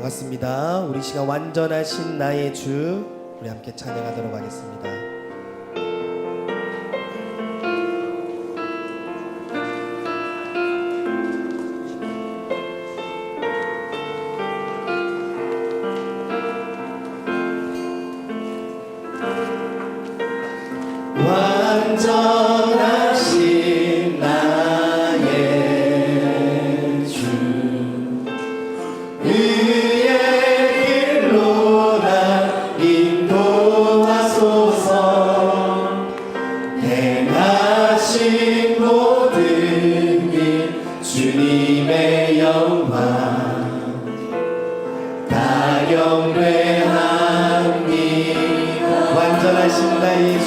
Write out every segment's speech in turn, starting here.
같습니다. 우리 시간 완전하신 나의 주, 우리 함께 찬양하도록 하겠습니다. 완전하신 나의 주, 의의 길로 날 인도하소서. 행하신 모든 일 주님의 영광 다 경배합니다. 완전하신 나의 주,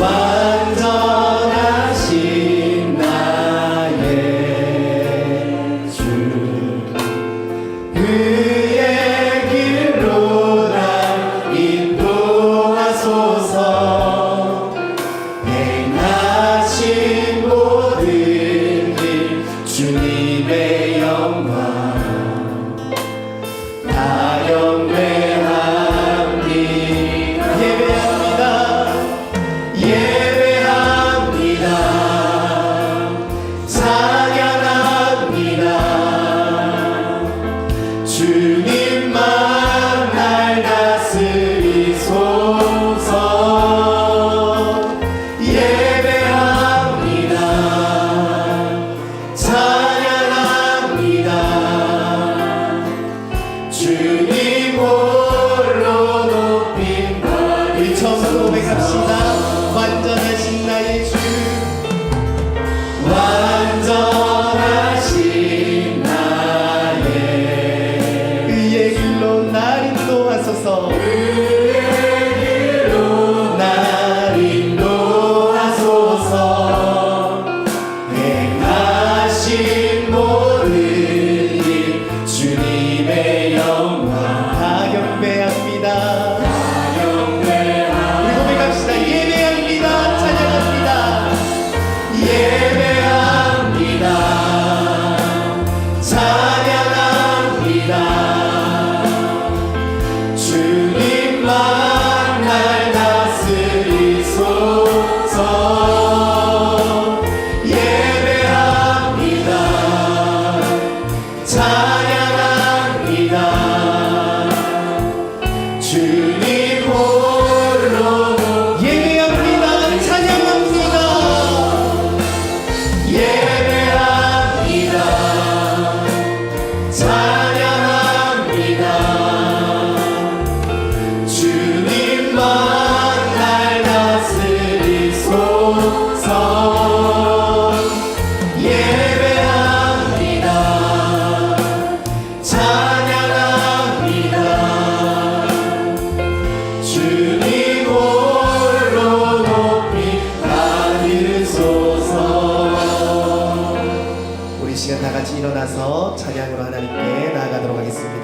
완전하신 나의 주, 그의 길로 날 인도하소서. 행하신 모든 일 주님의 영광 다 경배합니다. 예배합니다. 찬양합니다. 주님만 날 다스리소서. 예배합니다. 찬양합니다. 주님 홀로 높인다. 우리 처음으로 고백합시다. 완전하신 나의 주, 완전하신 나의 의의 길로 날 인도하소서. 의의 길로 날 인도하소서. 행하신 모든 일 주님의 영광 다 경배합니다. 우리 고백합시다. 예배합니다. 찬양합니다. 예배합니다. 찬양합니다. 주님만 날 다스리소서. 예배합니다. 찬양합니다. 주님 홀로 예배합니다. 찬양합니다. 예배합니다. 찬양합니다. 주님만 날 다스리소서. 예배합니다. 찬양합니다. 주님 홀로 높이 받으소서. 우리 시간 다 같이 일어나서 찬양으로 하나님께 나아가도록 하겠습니다.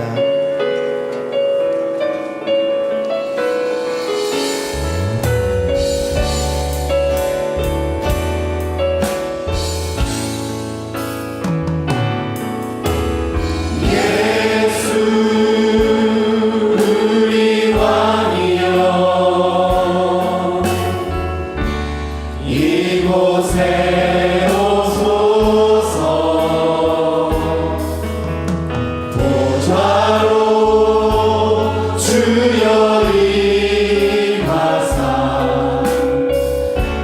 예수 우리 왕이여, 이곳에 오소서. 보좌로 주여 임하사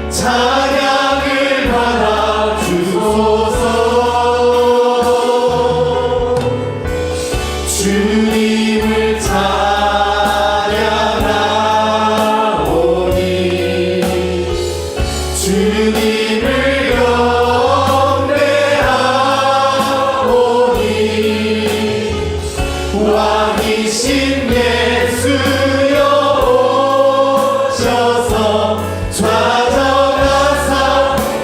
찬양을 받아 주소서. 주님을 찬양하오니 주님을 경배하오니 왕이신 예수여 오셔서 좌정하사.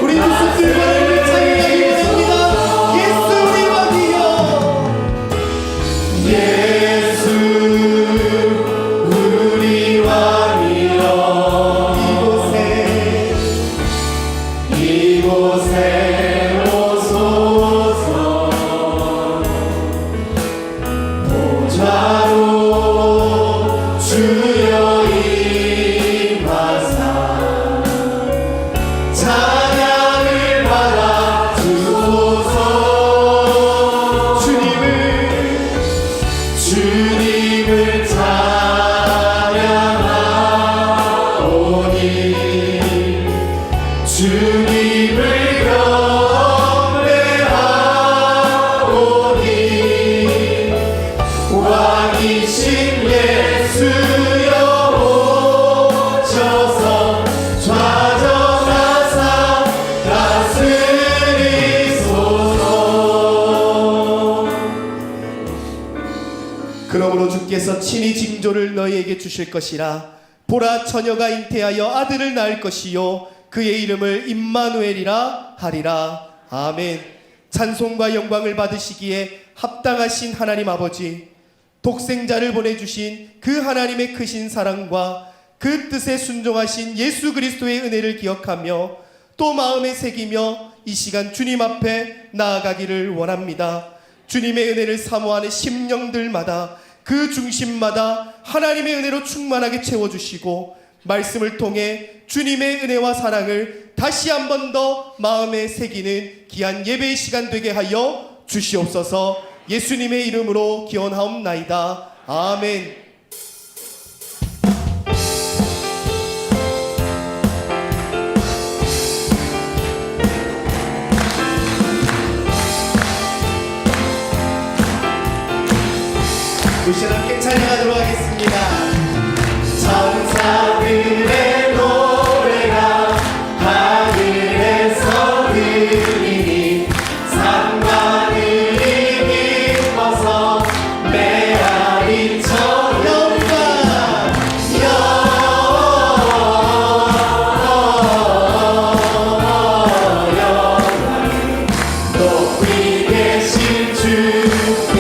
우리 무슨 뜻을 찬양하겠습니다. 예수 우리 왕이여, 예수 우리 왕이여, 이곳에 오소서. 그러므로 주께서 친히 징조를 너희에게 주실 것이라. 보라, 처녀가 잉태하여 아들을 낳을 것이요 그의 이름을 임마누엘이라 하리라. 아멘. 찬송과 영광을 받으시기에 합당하신 하나님 아버지, 독생자를 보내주신 그 하나님의 크신 사랑과 그 뜻에 순종하신 예수 그리스도의 은혜를 기억하며 또 마음에 새기며 이 시간 주님 앞에 나아가기를 원합니다. 주님의 은혜를 사모하는 심령들마다 그 중심마다 하나님의 은혜로 충만하게 채워주시고 말씀을 통해 주님의 은혜와 사랑을 다시 한 번 더 마음에 새기는 귀한 예배의 시간 되게 하여 주시옵소서. 예수님의 이름으로 기원하옵나이다. 아멘. 우리 시간 함께 찬양하도록 하겠습니다. 천사들의 노래가 하늘에서 들리니 산하늘이 기뻐서 메아리쳐 영광 높이 계신 주께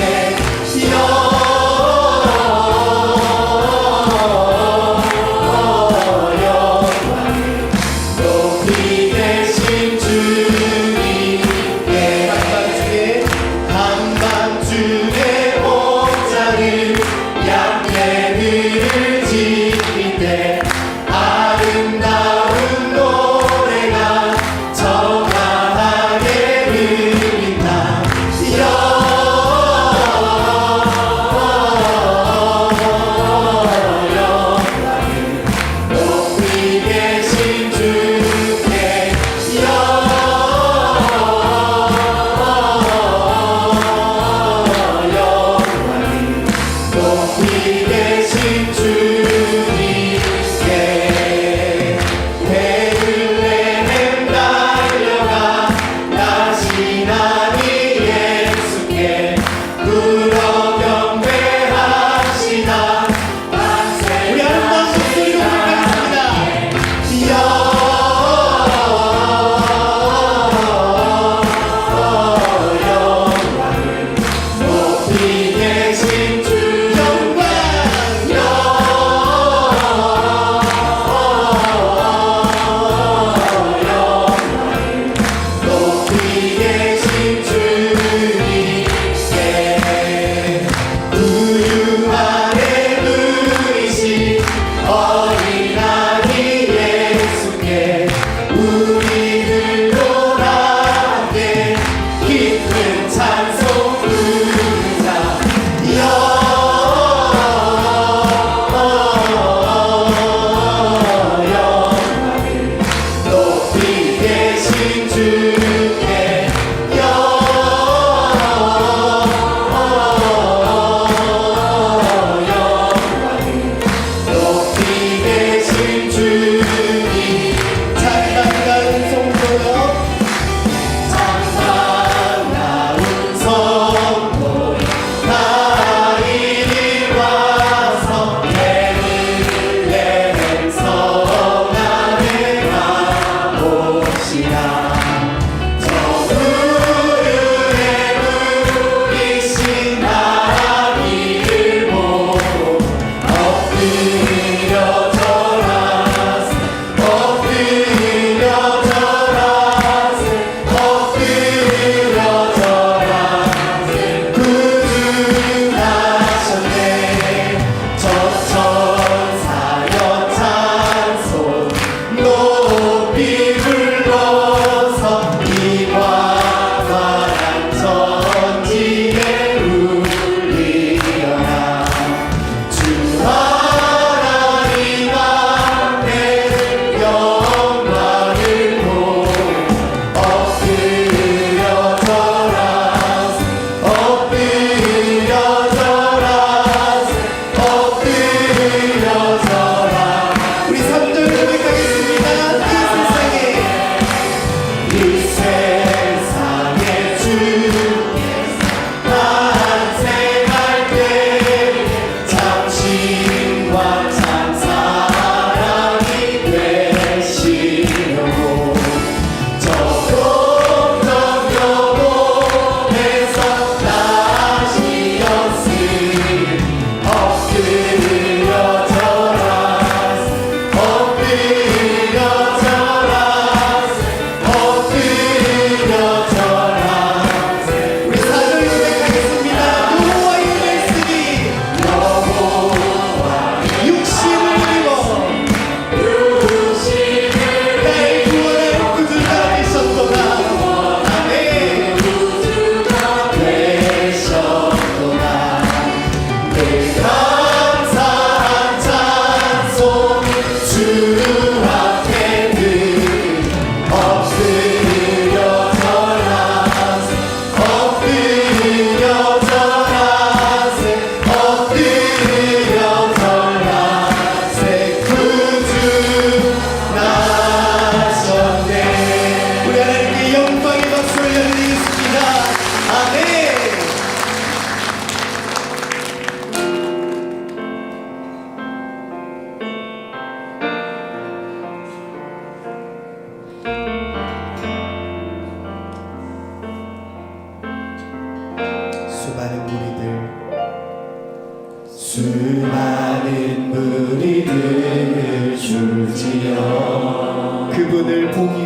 수많은 무리들 줄지어 그분을 보기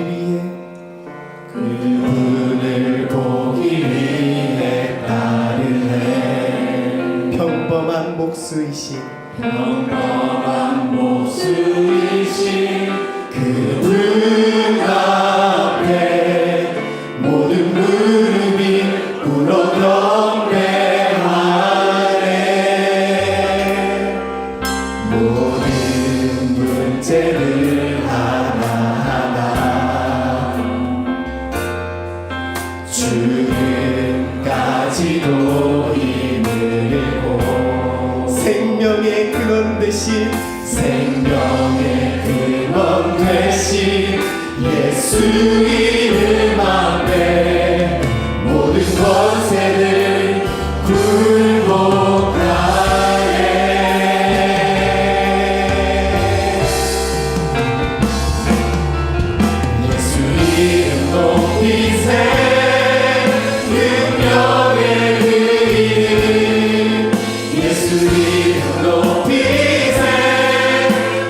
위해 따르네. 평범한 목수이신 그분 앞에 모든 무릎이 꿇어 경배하네. 모든 문제를 하나하나 죽음까지도 이르고 생명의 근원 되신 예수 이름 앞에 모든 권세를 굴복하네. 예수 이름 높이세 능력의 그 이름 예수 이름 높이세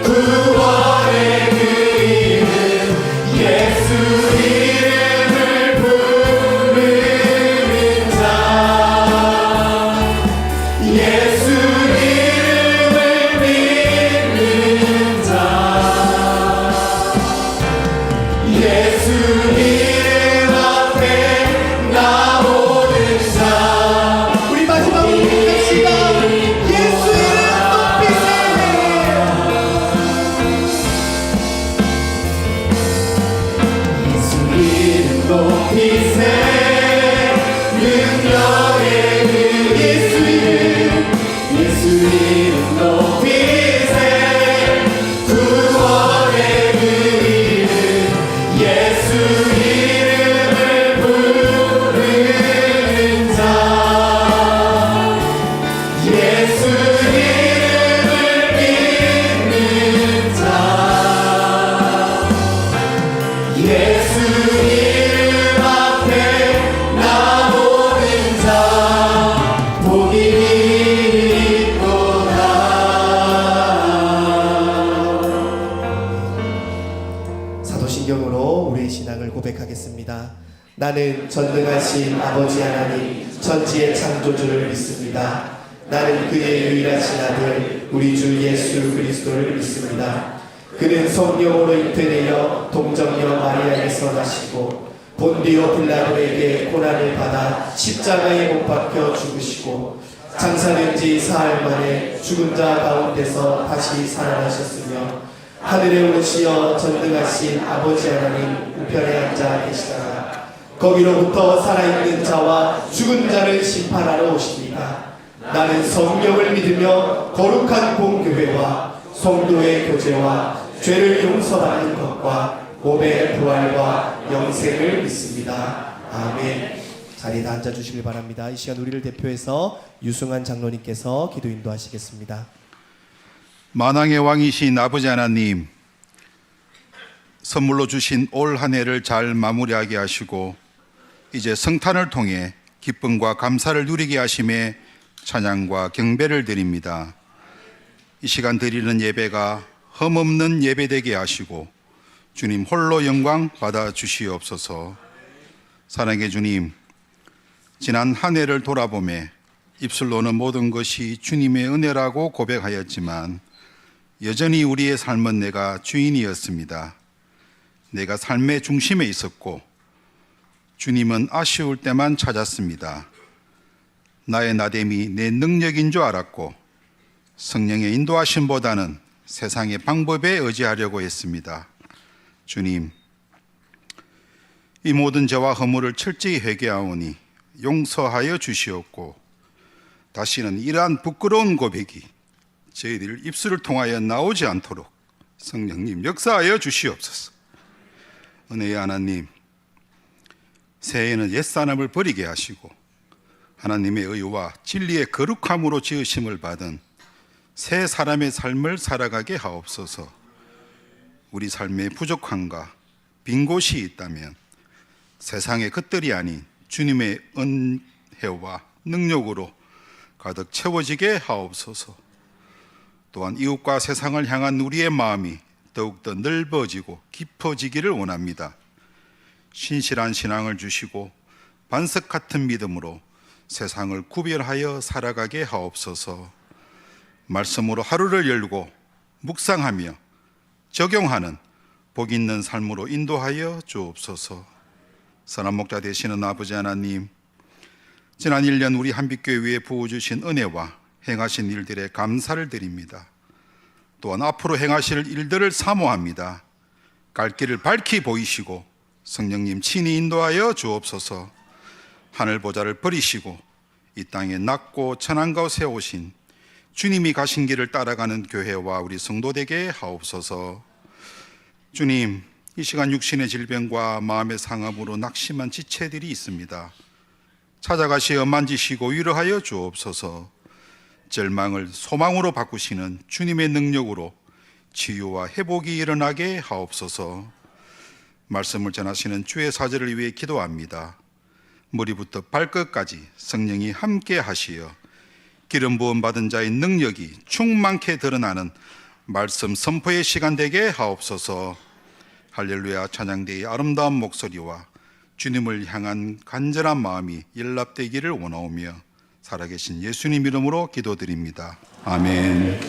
구원의 그 이름 예수 이름을 부르는 자 예수 이름을 믿는 자 예수 이름 앞에 나오는 자 우리 마지막으로 고백합시다. 예수 이름 높이세 예수 이름 높이세 능력의 그 예수 이름 높이세 구원의 그 이름 예수 이름을 부르는 자 예수 이름을 믿는 자 예수 이름 앞에 나오는 자 복이 있도다. 사도신경으로 우리의 신앙을 고백하겠습니다. 나는 전능하신 아버지 하나님 천지의 창조주를 믿습니다. 나는 그의 유일하신 아들 우리 주 예수 그리스도를 믿습니다. 그는 성령으로 잉태되어 동정녀 마리아에서 나시고 본디오 빌라도에게 고난을 받아 십자가에 못 박혀 죽으시고 장사된 지 사흘 만에 죽은 자 가운데서 다시 살아나셨으며 하늘에 오르시어 전능하신 아버지 하나님 우편에 앉아 계시다가 거기로부터 살아있는 자와 죽은 자를 심판하러 오십니다. 나는 성령을 믿으며 거룩한 공교회와 성도의 교제와 죄를 용서받는 것과 몸의 부활과 영생을 믿습니다. 아멘. 자리에 앉아주시길 바랍니다. 이 시간 우리를 대표해서 유승환 장로님께서 기도 인도하시겠습니다. 만왕의 왕이신 아버지 하나님, 선물로 주신 올 한 해를 잘 마무리하게 하시고 이제 성탄을 통해 기쁨과 감사를 누리게 하심에 찬양과 경배를 드립니다. 이 시간 드리는 예배가 흠없는 예배되게 하시고 주님 홀로 영광 받아 주시옵소서. 사랑의 주님, 지난 한 해를 돌아보며 입술로는 모든 것이 주님의 은혜라고 고백하였지만 여전히 우리의 삶은 내가 주인이었습니다. 내가 삶의 중심에 있었고 주님은 아쉬울 때만 찾았습니다. 나의 나됨이 내 능력인 줄 알았고 성령의 인도하심보다는 세상의 방법에 의지하려고 했습니다. 주님, 이 모든 죄와 허물을 철저히 회개하오니 용서하여 주시옵고 다시는 이러한 부끄러운 고백이 저희들 입술을 통하여 나오지 않도록 성령님 역사하여 주시옵소서. 은혜의 하나님, 새해에는 옛사람을 버리게 하시고 하나님의 의와 진리의 거룩함으로 지으심을 받은 새 사람의 삶을 살아가게 하옵소서. 우리 삶에 부족함과 빈 곳이 있다면 세상의 것들이 아닌 주님의 은혜와 능력으로 가득 채워지게 하옵소서. 또한 이웃과 세상을 향한 우리의 마음이 더욱더 넓어지고 깊어지기를 원합니다. 신실한 신앙을 주시고 반석 같은 믿음으로 세상을 구별하여 살아가게 하옵소서. 말씀으로 하루를 열고 묵상하며 적용하는 복 있는 삶으로 인도하여 주옵소서. 선한 목자 되시는 아버지 하나님, 지난 1년 우리 한빛교회 위에 부어주신 은혜와 행하신 일들에 감사를 드립니다. 또한 앞으로 행하실 일들을 사모합니다. 갈 길을 밝히 보이시고 성령님 친히 인도하여 주옵소서. 하늘 보좌를 버리시고 이 땅에 낮고 천한 가운데 오신 주님이 가신 길을 따라가는 교회와 우리 성도 되게 하옵소서. 주님, 이 시간 육신의 질병과 마음의 상함으로 낙심한 지체들이 있습니다. 찾아가시어 만지시고 위로하여 주옵소서. 절망을 소망으로 바꾸시는 주님의 능력으로 치유와 회복이 일어나게 하옵소서. 말씀을 전하시는 주의 사제를 위해 기도합니다. 머리부터 발끝까지 성령이 함께 하시어 기름 부음 받은 자의 능력이 충만케 드러나는 말씀 선포의 시간 되게 하옵소서. 할렐루야 찬양대의 아름다운 목소리와 주님을 향한 간절한 마음이 연락되기를 원하오며 살아계신 예수님 이름으로 기도드립니다. 아멘.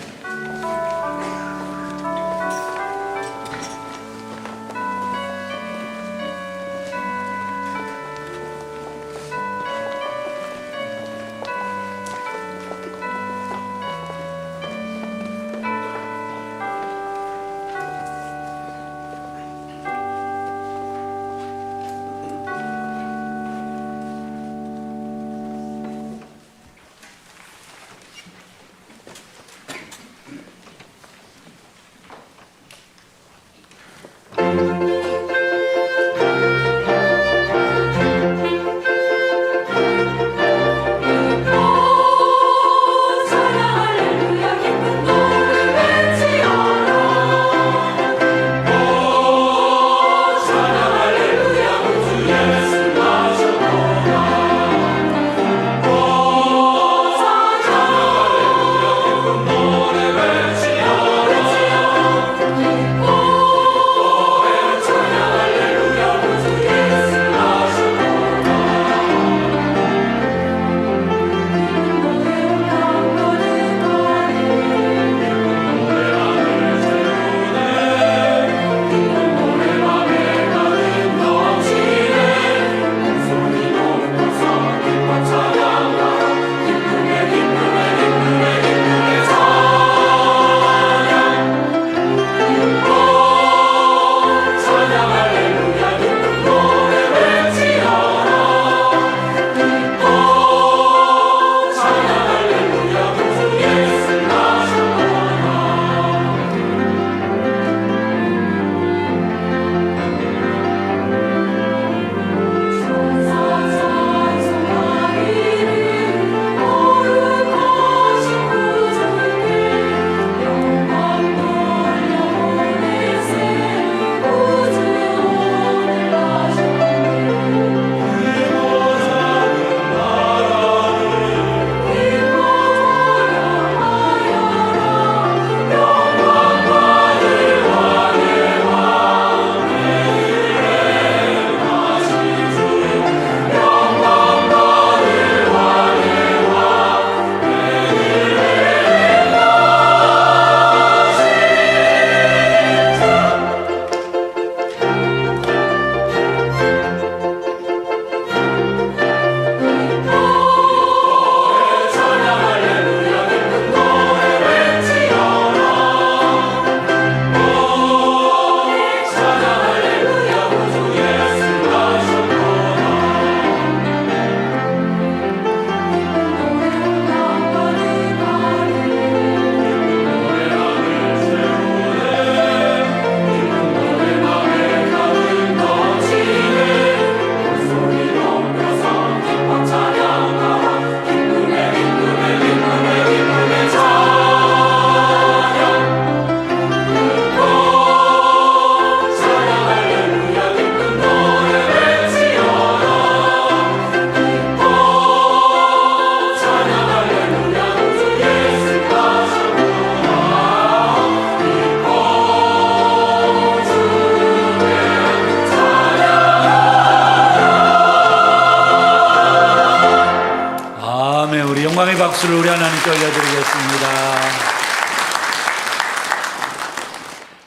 우리 영광의 박수를 우리 하나님께 올려드리겠습니다.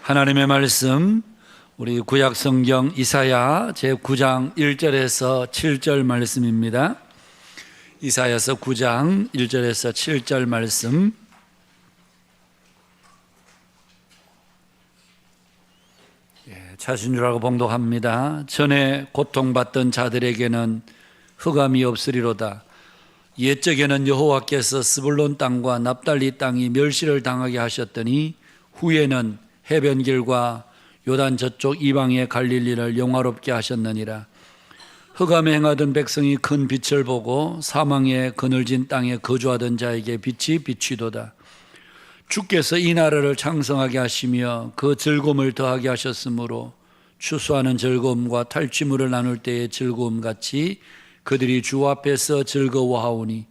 하나님의 말씀, 우리 구약 성경 이사야 제9장 1절에서 7절 말씀입니다. 이사야서 9장 1절에서 7절 말씀. 자신주라고 봉독합니다. 전에 고통받던 자들에게는 흑암이 없으리로다. 옛적에는 여호와께서 스불론 땅과 납달리 땅이 멸시를 당하게 하셨더니 후에는 해변길과 요단 저쪽 이방의 갈릴리를 영화롭게 하셨느니라. 흑암에 행하던 백성이 큰 빛을 보고 사망의 그늘진 땅에 거주하던 자에게 빛이 비치도다. 주께서 이 나라를 창성하게 하시며 그 즐거움을 더하게 하셨으므로 추수하는 즐거움과 탈취물을 나눌 때의 즐거움같이 그들이 주 앞에서 즐거워하오니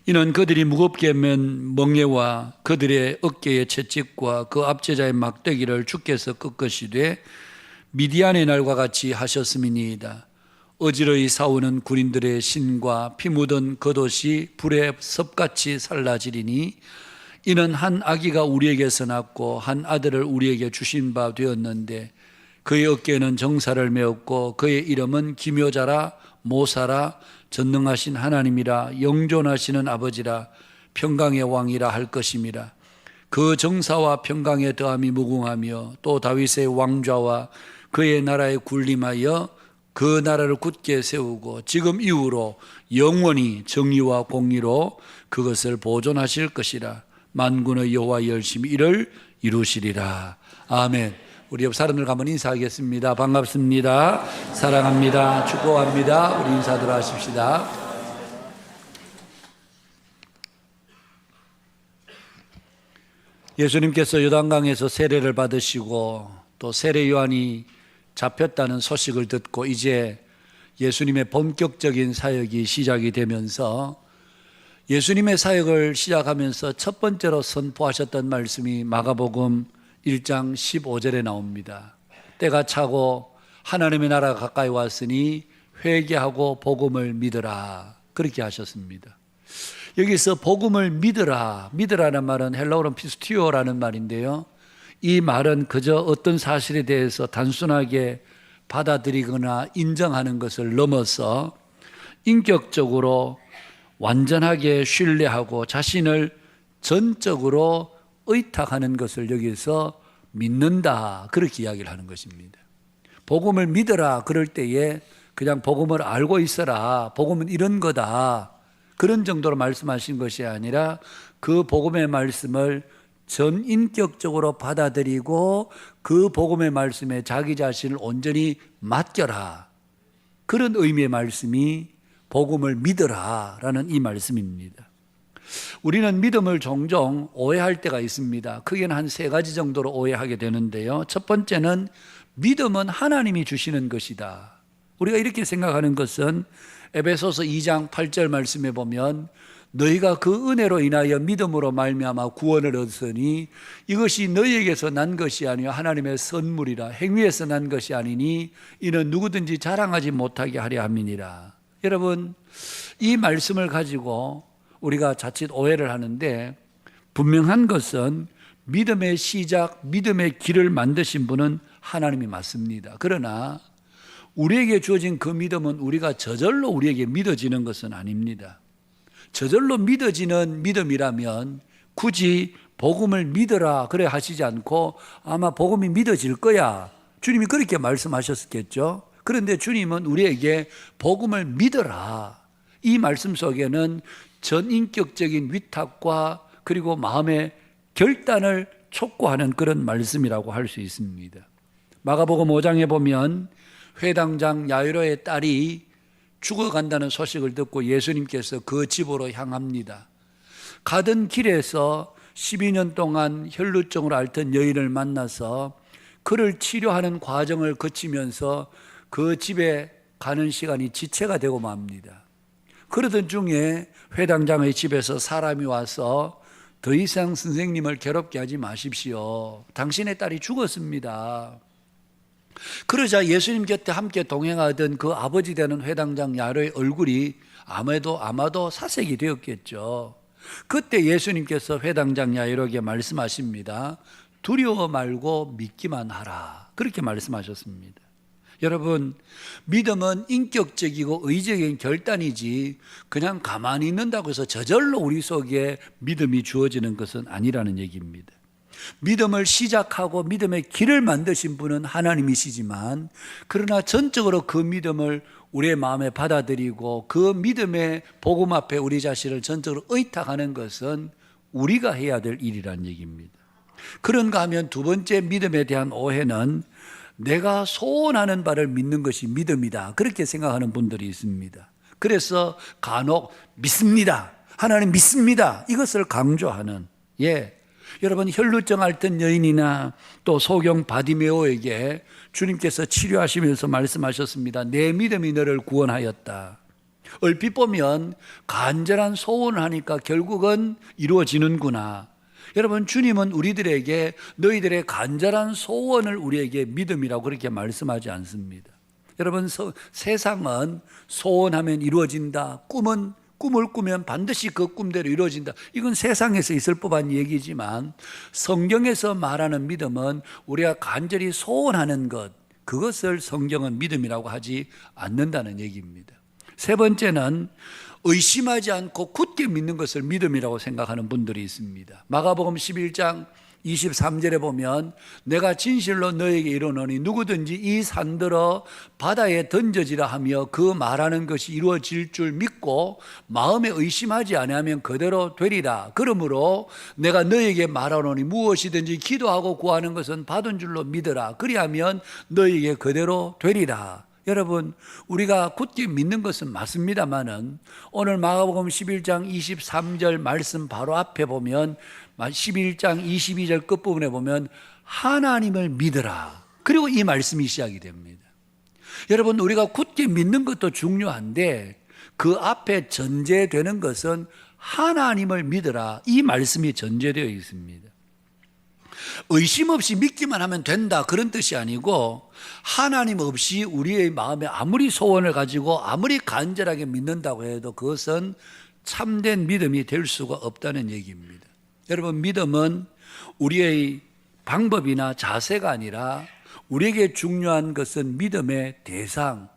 이는 그들이 무겁게 맨 멍에와 그들의 어깨의 채찍과 그 압제자의 막대기를 주께서 꺾으시되 미디안의 날과 같이 하셨음이니이다. 어지러이 싸우는 군인들의 신과 피 묻은 겉옷이 불에 섭같이 살라지리니 이는 한 아기가 우리에게서 낳고 한 아들을 우리에게 주신 바 되었는데 그의 어깨에는 정사를 메었고 그의 이름은 기묘자라 모사라 전능하신 하나님이라 영존하시는 아버지라 평강의 왕이라 할 것임이라. 그 정사와 평강의 더함이 무궁하며 또 다윗의 왕좌와 그의 나라에 군림하여 그 나라를 굳게 세우고 지금 이후로 영원히 정의와 공의로 그것을 보존하실 것이라. 만군의 여호와 열심히 이를 이루시리라. 아멘. 우리 옆 사람들 한번 인사하겠습니다. 반갑습니다. 사랑합니다. 축복합니다. 우리 인사들 하십시다. 예수님께서 요단강에서 세례를 받으시고 또 세례 요한이 잡혔다는 소식을 듣고 이제 예수님의 본격적인 사역이 시작이 되면서 예수님의 사역을 시작하면서 첫 번째로 선포하셨던 말씀이 마가복음 1장 15절에 나옵니다. 때가 차고 하나님의 나라가 가까이 왔으니 회개하고 복음을 믿으라. 그렇게 하셨습니다. 여기서 복음을 믿으라는 말은 헬라어로 피스티오라는 말인데요. 이 말은 그저 어떤 사실에 대해서 단순하게 받아들이거나 인정하는 것을 넘어서 인격적으로 완전하게 신뢰하고 자신을 전적으로 의탁하는 것을 여기서 믿는다, 그렇게 이야기를 하는 것입니다. 복음을 믿어라 그럴 때에 그냥 복음을 알고 있어라, 복음은 이런 거다, 그런 정도로 말씀하신 것이 아니라 그 복음의 말씀을 전인격적으로 받아들이고 그 복음의 말씀에 자기 자신을 온전히 맡겨라, 그런 의미의 말씀이 복음을 믿어라 라는 이 말씀입니다. 우리는 믿음을 종종 오해할 때가 있습니다. 크게는 한 세 가지 정도로 오해하게 되는데요. 첫 번째는 믿음은 하나님이 주시는 것이다. 우리가 이렇게 생각하는 것은 에베소서 2장 8절 말씀에 보면 너희가 그 은혜로 인하여 믿음으로 말미암아 구원을 얻으니 이것이 너희에게서 난 것이 아니요 하나님의 선물이라. 행위에서 난 것이 아니니 이는 누구든지 자랑하지 못하게 하려 함이니라. 여러분, 이 말씀을 가지고 우리가 자칫 오해를 하는데 분명한 것은 믿음의 시작, 믿음의 길을 만드신 분은 하나님이 맞습니다. 그러나 우리에게 주어진 그 믿음은 우리가 저절로 우리에게 믿어지는 것은 아닙니다. 저절로 믿어지는 믿음이라면 굳이 복음을 믿어라 그래 하시지 않고 아마 복음이 믿어질 거야, 주님이 그렇게 말씀하셨겠죠. 그런데 주님은 우리에게 복음을 믿어라, 이 말씀 속에는 전인격적인 위탁과 그리고 마음의 결단을 촉구하는 그런 말씀이라고 할 수 있습니다. 마가복음 5장에 보면 회당장 야이로의 딸이 죽어간다는 소식을 듣고 예수님께서 그 집으로 향합니다. 가던 길에서 12년 동안 혈루증을 앓던 여인을 만나서 그를 치료하는 과정을 거치면서 그 집에 가는 시간이 지체가 되고 맙니다. 그러던 중에 회당장의 집에서 사람이 와서 더 이상 선생님을 괴롭게 하지 마십시오. 당신의 딸이 죽었습니다. 그러자 예수님 곁에 함께 동행하던 그 아버지 되는 회당장 야로의 얼굴이 아마도 사색이 되었겠죠. 그때 예수님께서 회당장 야이로에게 말씀하십니다. 두려워 말고 믿기만 하라. 그렇게 말씀하셨습니다. 여러분, 믿음은 인격적이고 의적인 결단이지 그냥 가만히 있는다고 해서 저절로 우리 속에 믿음이 주어지는 것은 아니라는 얘기입니다. 믿음을 시작하고 믿음의 길을 만드신 분은 하나님이시지만, 그러나 전적으로 그 믿음을 우리의 마음에 받아들이고 그 믿음의 복음 앞에 우리 자신을 전적으로 의탁하는 것은 우리가 해야 될 일이라는 얘기입니다. 그런가 하면 두 번째 믿음에 대한 오해는 내가 소원하는 바를 믿는 것이 믿음이다, 그렇게 생각하는 분들이 있습니다. 그래서 간혹 믿습니다, 하나님 믿습니다, 이것을 강조하는, 여러분, 혈루증 앓던 여인이나 또 소경 바디메오에게 주님께서 치료하시면서 말씀하셨습니다. 내 믿음이 너를 구원하였다. 얼핏 보면 간절한 소원을 하니까 결국은 이루어지는구나. 여러분, 주님은 우리들에게 너희들의 간절한 소원을 우리에게 믿음이라고 그렇게 말씀하지 않습니다. 여러분, 세상은 소원하면 이루어진다, 꿈을 꾸면 반드시 그 꿈대로 이루어진다, 이건 세상에서 있을 법한 얘기지만 성경에서 말하는 믿음은 우리가 간절히 소원하는 것, 그것을 성경은 믿음이라고 하지 않는다는 얘기입니다. 세 번째는 의심하지 않고 굳게 믿는 것을 믿음이라고 생각하는 분들이 있습니다. 마가복음 11장 23절에 보면 내가 진실로 너에게 이르노니 누구든지 이 산들어 바다에 던져지라 하며 그 말하는 것이 이루어질 줄 믿고 마음에 의심하지 아니하면 그대로 되리라. 그러므로 내가 너에게 말하노니 무엇이든지 기도하고 구하는 것은 받은 줄로 믿으라. 그리하면 너에게 그대로 되리라. 여러분, 우리가 굳게 믿는 것은 맞습니다만은 오늘 마가복음 11장 23절 말씀 바로 앞에 보면 11장 22절 끝부분에 보면 하나님을 믿으라, 그리고 이 말씀이 시작이 됩니다. 여러분, 우리가 굳게 믿는 것도 중요한데 그 앞에 전제되는 것은 하나님을 믿으라, 이 말씀이 전제되어 있습니다. 의심 없이 믿기만 하면 된다, 그런 뜻이 아니고 하나님 없이 우리의 마음에 아무리 소원을 가지고 아무리 간절하게 믿는다고 해도 그것은 참된 믿음이 될 수가 없다는 얘기입니다. 여러분, 믿음은 우리의 방법이나 자세가 아니라 우리에게 중요한 것은 믿음의 대상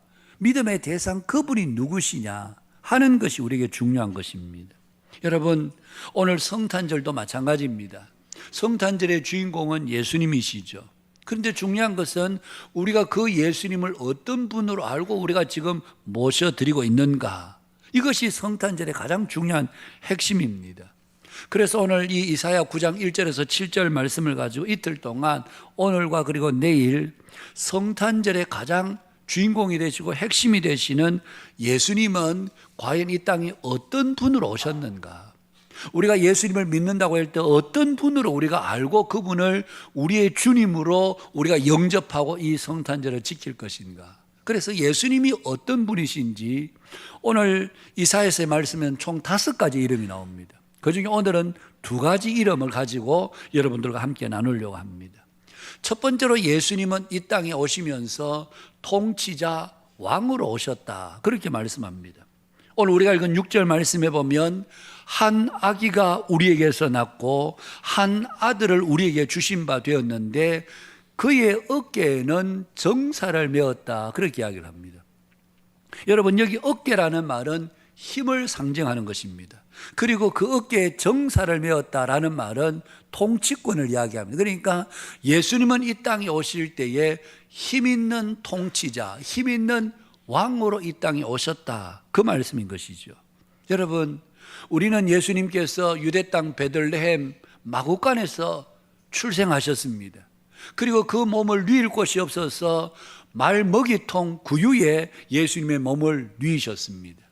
그분이 누구시냐 하는 것이 우리에게 중요한 것입니다. 여러분, 오늘 성탄절도 마찬가지입니다. 성탄절의 주인공은 예수님이시죠. 그런데 중요한 것은 우리가 그 예수님을 어떤 분으로 알고 우리가 지금 모셔드리고 있는가, 이것이 성탄절의 가장 중요한 핵심입니다. 그래서 오늘 이 이사야 9장 1절에서 7절 말씀을 가지고 이틀 동안 오늘과 그리고 내일 성탄절의 가장 주인공이 되시고 핵심이 되시는 예수님은 과연 이 땅에 어떤 분으로 오셨는가, 우리가 예수님을 믿는다고 할 때 어떤 분으로 우리가 알고 그분을 우리의 주님으로 우리가 영접하고 이 성탄절을 지킬 것인가. 그래서 예수님이 어떤 분이신지 오늘 이사야서의 말씀은 총 5가지 이름이 나옵니다. 그중에 오늘은 2가지 이름을 가지고 여러분들과 함께 나누려고 합니다. 첫 번째로 예수님은 이 땅에 오시면서 통치자 왕으로 오셨다, 그렇게 말씀합니다. 오늘 우리가 읽은 6절 말씀에 보면 한 아기가 우리에게서 낳고 한 아들을 우리에게 주신 바 되었는데 그의 어깨에는 정사를 메었다, 그렇게 이야기를 합니다. 여러분, 여기 어깨라는 말은 힘을 상징하는 것입니다. 그리고 그 어깨에 정사를 메었다라는 말은 통치권을 이야기합니다. 그러니까 예수님은 이 땅에 오실 때에 힘 있는 통치자, 힘 있는 왕으로 이 땅에 오셨다, 그 말씀인 것이죠. 여러분, 우리는 예수님께서 유대 땅 베들레헴 마구간에서 출생하셨습니다. 그리고 그 몸을 누일 곳이 없어서 말먹이통 구유에 예수님의 몸을 누이셨습니다.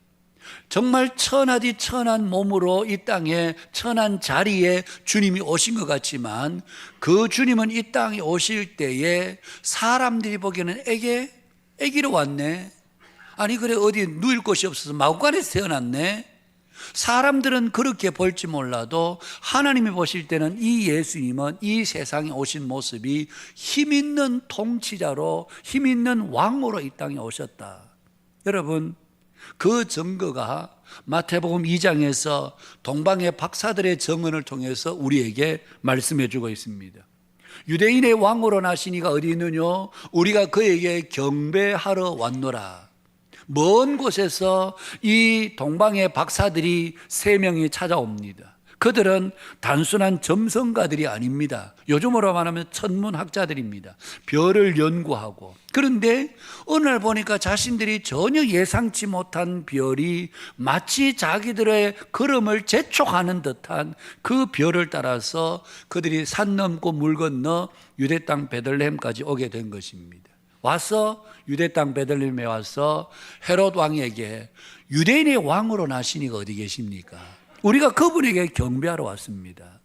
정말 천하디 천한 몸으로 이 땅에 천한 자리에 주님이 오신 것 같지만 그 주님은 이 땅에 오실 때에 사람들이 보기에는 애기로 왔네, 아니 그래 어디 누일 곳이 없어서 마구간에서 태어났네, 사람들은 그렇게 볼지 몰라도 하나님이 보실 때는 이 예수님은 이 세상에 오신 모습이 힘 있는 통치자로, 힘 있는 왕으로 이 땅에 오셨다. 여러분, 그 증거가 마태복음 2장에서 동방의 박사들의 증언을 통해서 우리에게 말씀해 주고 있습니다. 유대인의 왕으로 나신 이가 어디 있느냐? 우리가 그에게 경배하러 왔노라. 먼 곳에서 이 동방의 박사들이 3명이 찾아옵니다. 그들은 단순한 점성가들이 아닙니다. 요즘으로 말하면 천문학자들입니다. 별을 연구하고. 그런데 어느 날 보니까 자신들이 전혀 예상치 못한 별이 마치 자기들의 걸음을 재촉하는 듯한 그 별을 따라서 그들이 산 넘고 물 건너 유대 땅 베들레헴까지 오게 된 것입니다. 와서 유대 땅 베들레헴에 와서 헤롯 왕에게 유대인의 왕으로 나신 이가 어디 계십니까? 우리가 그분에게 경배하러 왔습니다.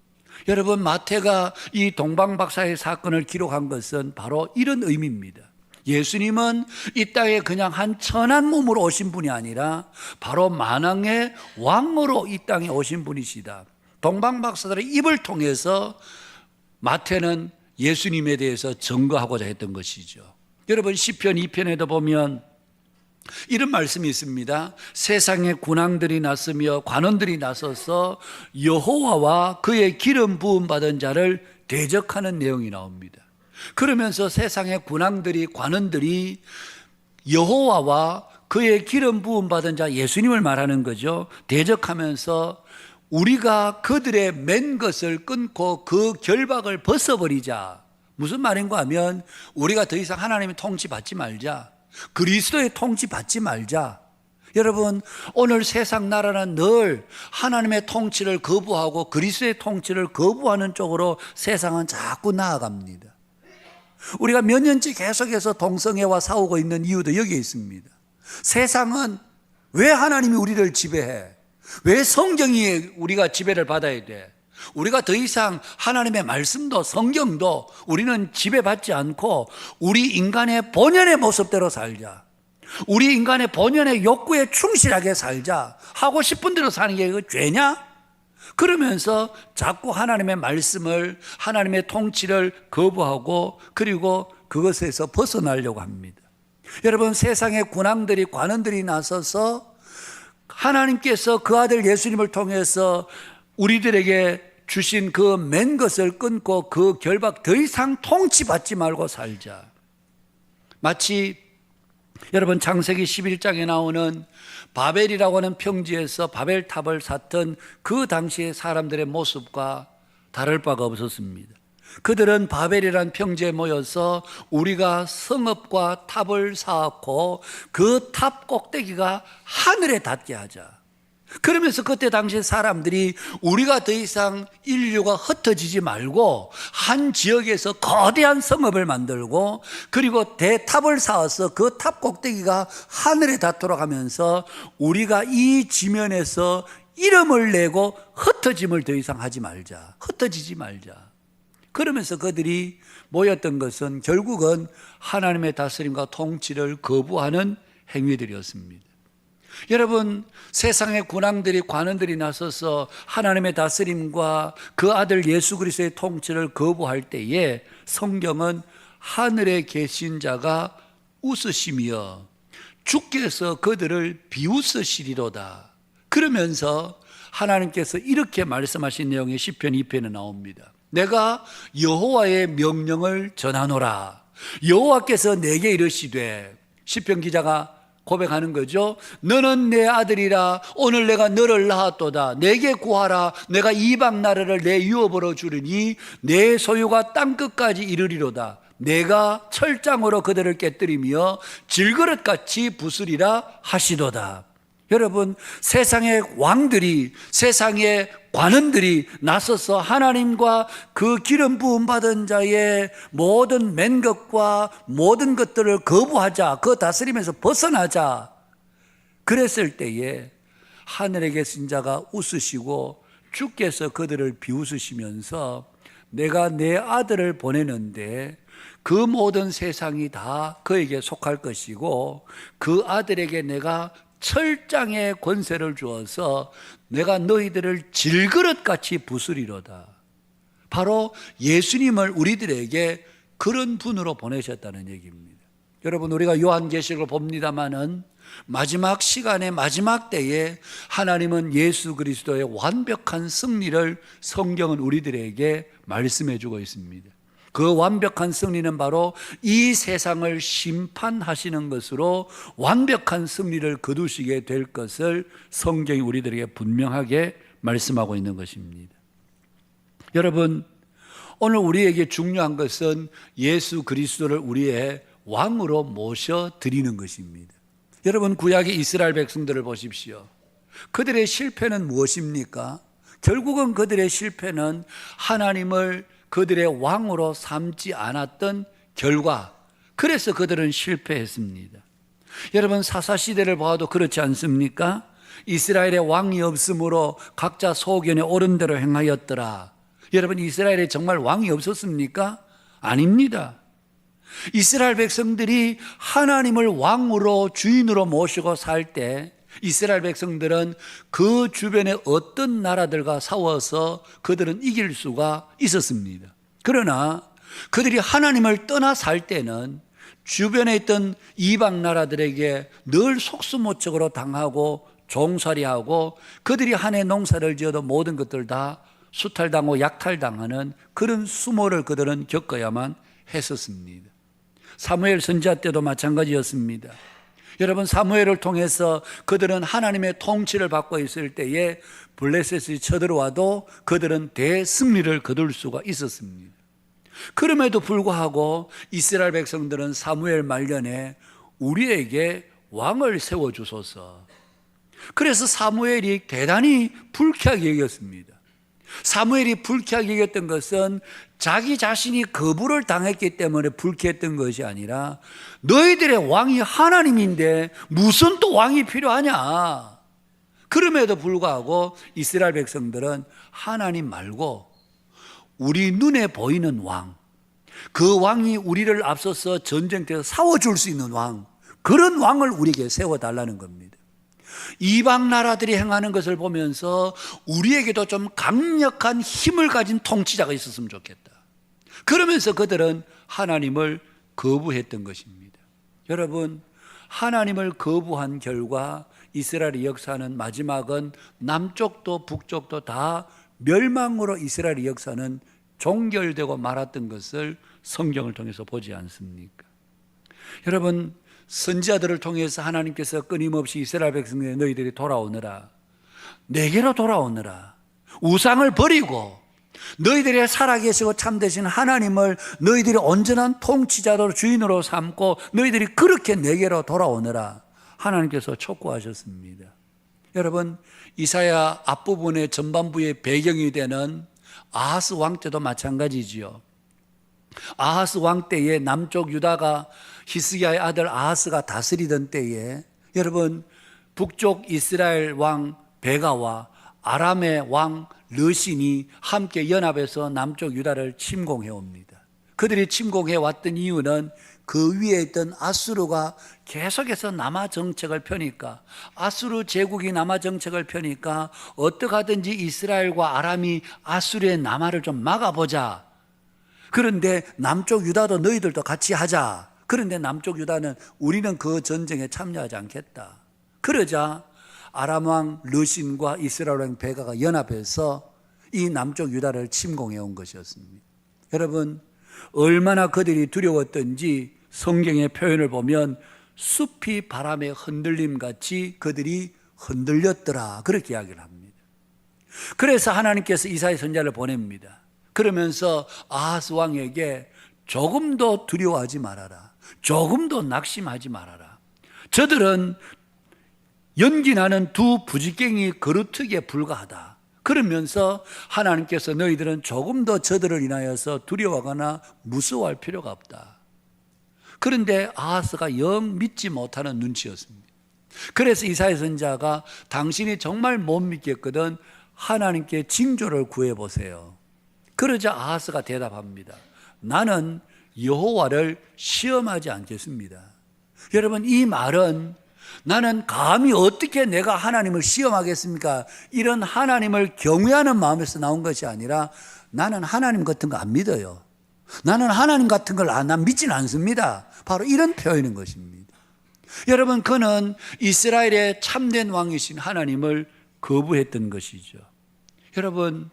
여러분, 마태가 이 동방박사의 사건을 기록한 것은 바로 이런 의미입니다. 예수님은 이 땅에 그냥 한 천한 몸으로 오신 분이 아니라 바로 만왕의 왕으로 이 땅에 오신 분이시다. 동방박사들의 입을 통해서 마태는 예수님에 대해서 증거하고자 했던 것이죠. 여러분, 시편 2편에도 보면 이런 말씀이 있습니다. 세상에 군왕들이 났으며 관원들이 나서서 여호와와 그의 기름 부음 받은 자를 대적하는 내용이 나옵니다. 그러면서 세상의 군왕들이, 관원들이 여호와와 그의 기름 부음 받은 자 예수님을 말하는 거죠. 대적하면서 우리가 그들의 맨 것을 끊고 그 결박을 벗어버리자. 무슨 말인가 하면 우리가 더 이상 하나님의 통치 받지 말자. 그리스도의 통치 받지 말자. 여러분, 오늘 세상 나라는 늘 하나님의 통치를 거부하고 그리스도의 통치를 거부하는 쪽으로 세상은 자꾸 나아갑니다. 우리가 몇 년째 계속해서 동성애와 싸우고 있는 이유도 여기에 있습니다. 세상은 왜 하나님이 우리를 지배해? 왜 성경이 우리가 지배를 받아야 돼? 우리가 더 이상 하나님의 말씀도 성경도 우리는 지배받지 않고 우리 인간의 본연의 모습대로 살자. 우리 인간의 본연의 욕구에 충실하게 살자. 하고 싶은 대로 사는 게 이거 죄냐? 그러면서 자꾸 하나님의 말씀을, 하나님의 통치를 거부하고 그리고 그것에서 벗어나려고 합니다. 여러분, 세상의 군왕들이, 관원들이 나서서 하나님께서 그 아들 예수님을 통해서 우리들에게 주신 그 맨 것을 끊고 그 결박 더 이상 통치받지 말고 살자. 마치 여러분, 창세기 11장에 나오는 바벨이라고 하는 평지에서 바벨탑을 샀던 그 당시의 사람들의 모습과 다를 바가 없었습니다. 그들은 바벨이란 평지에 모여서 우리가 성읍과 탑을 쌓고 그 탑 꼭대기가 하늘에 닿게 하자. 그러면서 그때 당시 사람들이 우리가 더 이상 인류가 흩어지지 말고 한 지역에서 거대한 성읍을 만들고 그리고 대탑을 쌓아서 그 탑 꼭대기가 하늘에 닿도록 하면서 우리가 이 지면에서 이름을 내고 흩어짐을 더 이상 하지 말자. 흩어지지 말자. 그러면서 그들이 모였던 것은 결국은 하나님의 다스림과 통치를 거부하는 행위들이었습니다. 여러분, 세상의 군왕들이, 관원들이 나서서 하나님의 다스림과 그 아들 예수 그리스도의 통치를 거부할 때에 성경은 하늘에 계신 자가 웃으시며 주께서 그들을 비웃으시리로다. 그러면서 하나님께서 이렇게 말씀하신 내용이 시편 2편에 나옵니다. 내가 여호와의 명령을 전하노라. 여호와께서 내게 이르시되, 시편 기자가 고백하는 거죠. 너는 내 아들이라. 오늘 내가 너를 낳았도다. 내게 구하라. 내가 이방 나라를 내 유업으로 주리니 내 소유가 땅끝까지 이르리로다. 내가 철장으로 그들을 깨뜨리며 질그릇같이 부수리라 하시도다. 여러분, 세상의 왕들이, 세상의 관원들이 나서서 하나님과 그 기름 부음 받은 자의 모든 맨 것과 모든 것들을 거부하자. 그 다스림에서 벗어나자. 그랬을 때에 하늘에 계신 자가 웃으시고 주께서 그들을 비웃으시면서 내가 내 아들을 보내는데 그 모든 세상이 다 그에게 속할 것이고 그 아들에게 내가 철장의 권세를 주어서 내가 너희들을 질그릇같이 부수리로다. 바로 예수님을 우리들에게 그런 분으로 보내셨다는 얘기입니다. 여러분, 우리가 요한계시록을 봅니다마는 마지막 시간에 마지막 때에 하나님은 예수 그리스도의 완벽한 승리를 성경은 우리들에게 말씀해 주고 있습니다. 그 완벽한 승리는 바로 이 세상을 심판하시는 것으로 완벽한 승리를 거두시게 될 것을 성경이 우리들에게 분명하게 말씀하고 있는 것입니다. 여러분, 오늘 우리에게 중요한 것은 예수 그리스도를 우리의 왕으로 모셔드리는 것입니다. 여러분, 구약의 이스라엘 백성들을 보십시오. 그들의 실패는 무엇입니까? 결국은 그들의 실패는 하나님을 그들의 왕으로 삼지 않았던 결과, 그래서 그들은 실패했습니다. 여러분, 사사시대를 봐도 그렇지 않습니까? 이스라엘의 왕이 없으므로 각자 소견에 옳은 대로 행하였더라. 여러분, 이스라엘에 정말 왕이 없었습니까? 아닙니다. 이스라엘 백성들이 하나님을 왕으로 주인으로 모시고 살 때 이스라엘 백성들은 그 주변에 어떤 나라들과 싸워서 그들은 이길 수가 있었습니다. 그러나 그들이 하나님을 떠나 살 때는 주변에 있던 이방 나라들에게 늘 속수무책으로 당하고 종살이하고 그들이 한 해 농사를 지어도 모든 것들 다 수탈당하고 약탈당하는 그런 수모를 그들은 겪어야만 했었습니다. 사무엘 선지자 때도 마찬가지였습니다. 여러분, 사무엘을 통해서 그들은 하나님의 통치를 받고 있을 때에 블레셋이 쳐들어와도 그들은 대승리를 거둘 수가 있었습니다. 그럼에도 불구하고 이스라엘 백성들은 사무엘 말년에 우리에게 왕을 세워주소서. 그래서 사무엘이 대단히 불쾌하게 여겼습니다. 사무엘이 불쾌하게 여겼던 것은 자기 자신이 거부를 당했기 때문에 불쾌했던 것이 아니라 너희들의 왕이 하나님인데 무슨 또 왕이 필요하냐. 그럼에도 불구하고 이스라엘 백성들은 하나님 말고 우리 눈에 보이는 왕, 그 왕이 우리를 앞서서 전쟁터에서 싸워줄 수 있는 왕, 그런 왕을 우리에게 세워달라는 겁니다. 이방 나라들이 행하는 것을 보면서 우리에게도 좀 강력한 힘을 가진 통치자가 있었으면 좋겠다. 그러면서 그들은 하나님을 거부했던 것입니다. 여러분, 하나님을 거부한 결과 이스라엘의 역사는 마지막은 남쪽도 북쪽도 다 멸망으로 이스라엘의 역사는 종결되고 말았던 것을 성경을 통해서 보지 않습니까? 여러분, 선지자들을 통해서 하나님께서 끊임없이 이스라엘 백성들의 너희들이 돌아오느라, 내게로 돌아오느라, 우상을 버리고 너희들이 살아계시고 참되신 하나님을 너희들이 온전한 통치자로 주인으로 삼고 너희들이 그렇게 내게로 돌아오느라 하나님께서 촉구하셨습니다. 여러분, 이사야 앞부분의 전반부의 배경이 되는 아하스 왕 때도 마찬가지지요. 아하스 왕 때에 남쪽 유다가 히스기야의 아들 아하스가 다스리던 때에 여러분, 북쪽 이스라엘 왕 베가와 아람의 왕 르신이 함께 연합해서 남쪽 유다를 침공해 옵니다. 그들이 침공해 왔던 이유는 그 위에 있던 아수르가 계속해서 남하 정책을 펴니까, 아수르 제국이 남하 정책을 펴니까 어떻게 하든지 이스라엘과 아람이 아수르의 남하를 좀 막아보자. 그런데 남쪽 유다도 너희들도 같이 하자. 그런데 남쪽 유다는 우리는 그 전쟁에 참여하지 않겠다. 그러자 아람 왕 르신과 이스라엘 왕 베가가 연합해서 이 남쪽 유다를 침공해 온 것이었습니다. 여러분, 얼마나 그들이 두려웠던지 성경의 표현을 보면 숲이 바람에 흔들림 같이 그들이 흔들렸더라, 그렇게 이야기를 합니다. 그래서 하나님께서 이사야 선지자를 보냅니다. 그러면서 아하스 왕에게 조금도 두려워하지 말아라, 조금도 낙심하지 말아라. 저들은 연기 나는 두 부지깽이 그루트기에 불과하다. 그러면서 하나님께서 너희들은 조금 더 저들을 인하여서 두려워하거나 무서워할 필요가 없다. 그런데 아하스가 영 믿지 못하는 눈치였습니다. 그래서 이사야 선지자가 당신이 정말 못 믿겠거든 하나님께 징조를 구해보세요. 그러자 아하스가 대답합니다. 나는 여호와를 시험하지 않겠습니다. 여러분, 이 말은 나는 감히 어떻게 내가 하나님을 시험하겠습니까? 이런 하나님을 경외하는 마음에서 나온 것이 아니라 나는 하나님 같은 거 안 믿어요. 나는 하나님 같은 걸 난 믿지는 않습니다. 바로 이런 표현인 것입니다. 여러분, 그는 이스라엘의 참된 왕이신 하나님을 거부했던 것이죠. 여러분,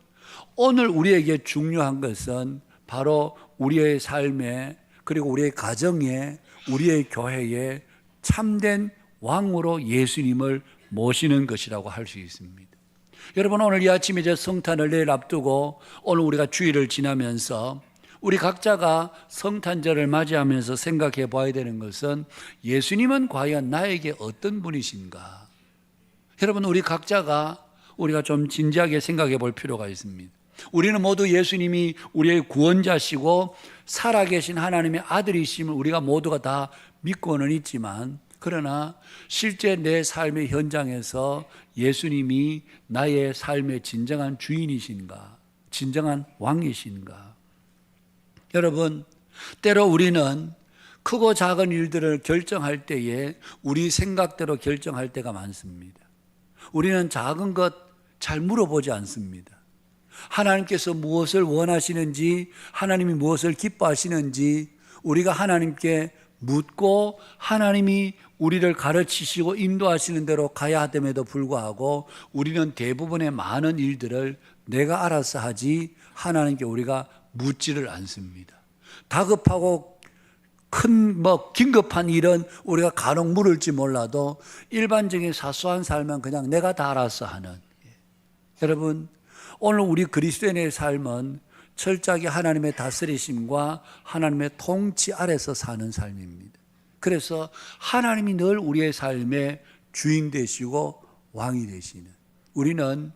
오늘 우리에게 중요한 것은 바로 우리의 삶에, 그리고 우리의 가정에, 우리의 교회에 참된 왕으로 예수님을 모시는 것이라고 할 수 있습니다. 여러분, 오늘 이 아침에 이제 성탄을 내일 앞두고 오늘 우리가 주일을 지나면서 우리 각자가 성탄절을 맞이하면서 생각해 봐야 되는 것은 예수님은 과연 나에게 어떤 분이신가? 여러분, 우리 각자가 우리가 좀 진지하게 생각해 볼 필요가 있습니다. 우리는 모두 예수님이 우리의 구원자시고 살아계신 하나님의 아들이심을 우리가 모두가 다 믿고는 있지만, 그러나 실제 내 삶의 현장에서 예수님이 나의 삶의 진정한 주인이신가? 진정한 왕이신가? 여러분, 때로 우리는 크고 작은 일들을 결정할 때에 우리 생각대로 결정할 때가 많습니다. 우리는 작은 것 잘 물어보지 않습니다. 하나님께서 무엇을 원하시는지, 하나님이 무엇을 기뻐하시는지 우리가 하나님께 묻고 하나님이 우리를 가르치시고 인도하시는 대로 가야 함에도 불구하고 우리는 대부분의 많은 일들을 내가 알아서 하지 하나님께 우리가 묻지를 않습니다. 다급하고 긴급한 일은 우리가 간혹 물을지 몰라도 일반적인 사소한 삶은 그냥 내가 다 알아서 하는. 여러분, 오늘 우리 그리스도인의 삶은 철저하게 하나님의 다스리심과 하나님의 통치 아래서 사는 삶입니다. 그래서 하나님이 늘 우리의 삶의 주인 되시고 왕이 되시는, 우리는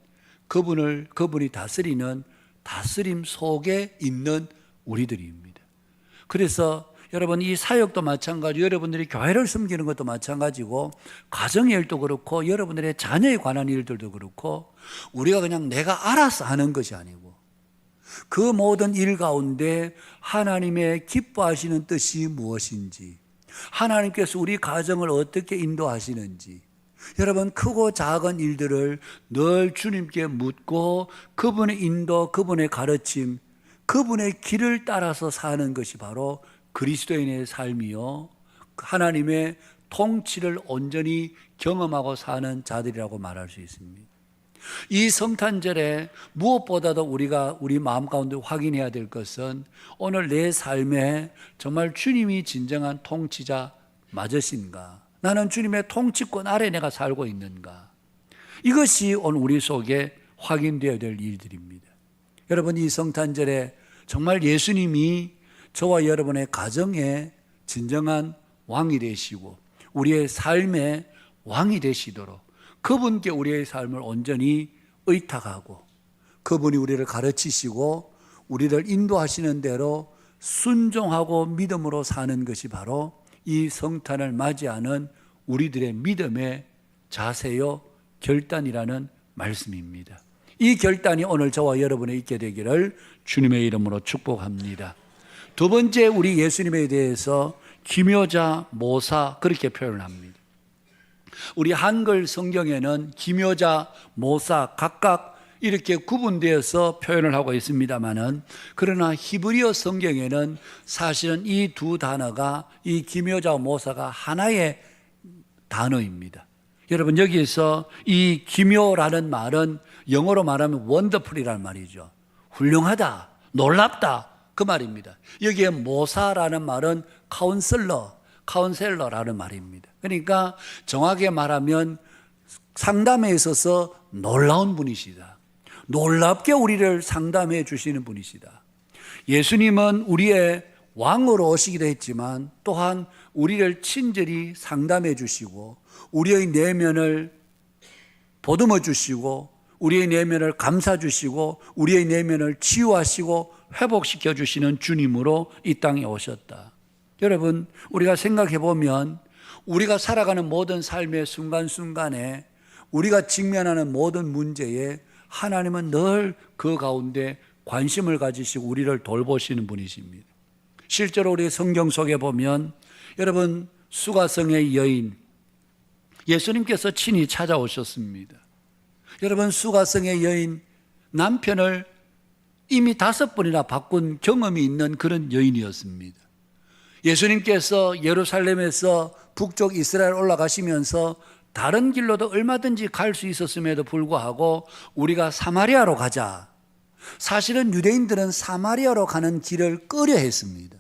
그분이 다스리는 다스림 속에 있는 우리들입니다. 그래서 여러분, 이 사역도 마찬가지고 여러분들이 교회를 섬기는 것도 마찬가지고 가정의 일도 그렇고 여러분들의 자녀에 관한 일들도 그렇고 우리가 그냥 내가 알아서 하는 것이 아니고 그 모든 일 가운데 하나님의 기뻐하시는 뜻이 무엇인지, 하나님께서 우리 가정을 어떻게 인도하시는지, 여러분, 크고 작은 일들을 늘 주님께 묻고 그분의 인도, 그분의 가르침, 그분의 길을 따라서 사는 것이 바로 그리스도인의 삶이요, 하나님의 통치를 온전히 경험하고 사는 자들이라고 말할 수 있습니다. 이 성탄절에 무엇보다도 우리가 우리 마음 가운데 확인해야 될 것은 오늘 내 삶에 정말 주님이 진정한 통치자 맞으신가? 나는 주님의 통치권 아래 내가 살고 있는가? 이것이 오늘 우리 속에 확인되어야 될 일들입니다. 여러분, 이 성탄절에 정말 예수님이 저와 여러분의 가정에 진정한 왕이 되시고 우리의 삶의 왕이 되시도록 그분께 우리의 삶을 온전히 의탁하고 그분이 우리를 가르치시고 우리를 인도하시는 대로 순종하고 믿음으로 사는 것이 바로 이 성탄을 맞이하는 우리들의 믿음의 자세요, 결단이라는 말씀입니다. 이 결단이 오늘 저와 여러분에 있게 되기를 주님의 이름으로 축복합니다. 두 번째, 우리 예수님에 대해서 기묘자, 모사 그렇게 표현을 합니다. 우리 한글 성경에는 기묘자, 모사 각각 이렇게 구분되어서 표현을 하고 있습니다만은, 그러나 히브리어 성경에는 사실은 이 두 단어가, 이 기묘자와 모사가 하나의 단어입니다. 여러분, 여기에서 이 기묘라는 말은 영어로 말하면 wonderful이라는 말이죠. 훌륭하다, 놀랍다, 그 말입니다. 여기에 모사라는 말은 카운셀러라는 말입니다. 그러니까 정확하게 말하면 상담에 있어서 놀라운 분이시다. 놀랍게 우리를 상담해 주시는 분이시다. 예수님은 우리의 왕으로 오시기도 했지만 또한 우리를 친절히 상담해 주시고 우리의 내면을 보듬어 주시고 우리의 내면을 감싸 주시고 우리의 내면을 치유하시고 회복시켜 주시는 주님으로 이 땅에 오셨다. 여러분, 우리가 생각해 보면 우리가 살아가는 모든 삶의 순간순간에 우리가 직면하는 모든 문제에 하나님은 늘 그 가운데 관심을 가지시고 우리를 돌보시는 분이십니다. 실제로 우리 성경 속에 보면 여러분, 수가성의 여인, 예수님께서 친히 찾아오셨습니다. 여러분, 수가성의 여인, 남편을 이미 5번이나 바꾼 경험이 있는 그런 여인이었습니다. 예수님께서 예루살렘에서 북쪽 이스라엘 올라가시면서 다른 길로도 얼마든지 갈 수 있었음에도 불구하고 우리가 사마리아로 가자. 사실은 유대인들은 사마리아로 가는 길을 꺼려 했습니다.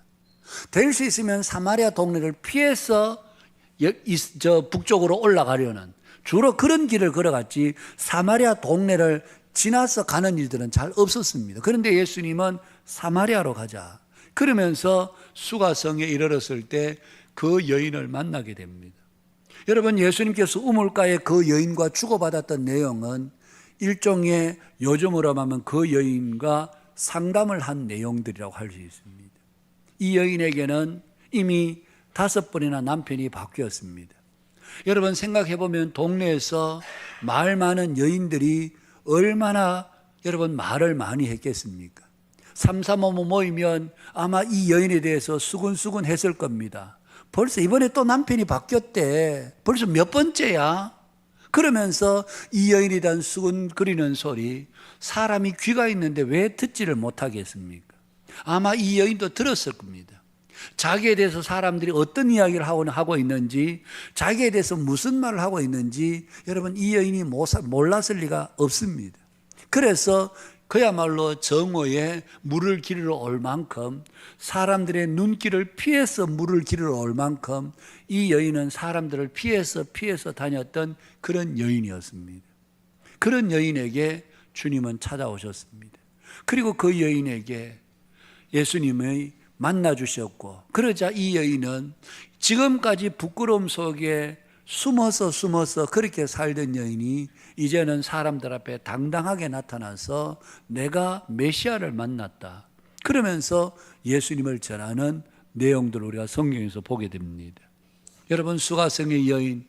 될 수 있으면 사마리아 동네를 피해서 북쪽으로 올라가려는, 주로 그런 길을 걸어갔지 사마리아 동네를 지나서 가는 일들은 잘 없었습니다. 그런데 예수님은 사마리아로 가자. 그러면서 수가성에 이르렀을 때 그 여인을 만나게 됩니다. 여러분, 예수님께서 우물가에 그 여인과 주고받았던 내용은 일종의, 요즘으로 하면 그 여인과 상담을 한 내용들이라고 할 수 있습니다. 이 여인에게는 이미 5번이나 남편이 바뀌었습니다. 여러분, 생각해 보면 동네에서 말 많은 여인들이 얼마나 여러분 말을 많이 했겠습니까? 삼삼오오 모이면 아마 이 여인에 대해서 수근수근 했을 겁니다. 벌써 이번에 또 남편이 바뀌었대. 벌써 몇 번째야? 그러면서 이 여인에 대한 수근거리는 소리, 사람이 귀가 있는데 왜 듣지를 못하겠습니까? 아마 이 여인도 들었을 겁니다. 자기에 대해서 사람들이 어떤 이야기를 하고 있는지, 자기에 대해서 무슨 말을 하고 있는지 여러분, 이 여인이 몰랐을 리가 없습니다. 그래서 그야말로 정오에 물을 기르러 올 만큼, 사람들의 눈길을 피해서 물을 기르러 올 만큼 이 여인은 사람들을 피해서 다녔던 그런 여인이었습니다. 그런 여인에게 주님은 찾아오셨습니다. 그리고 그 여인에게 예수님의 만나 주셨고, 그러자 이 여인은 지금까지 부끄러움 속에 숨어서 그렇게 살던 여인이 이제는 사람들 앞에 당당하게 나타나서 내가 메시아를 만났다, 그러면서 예수님을 전하는 내용들을 우리가 성경에서 보게 됩니다. 여러분, 수가성의 여인,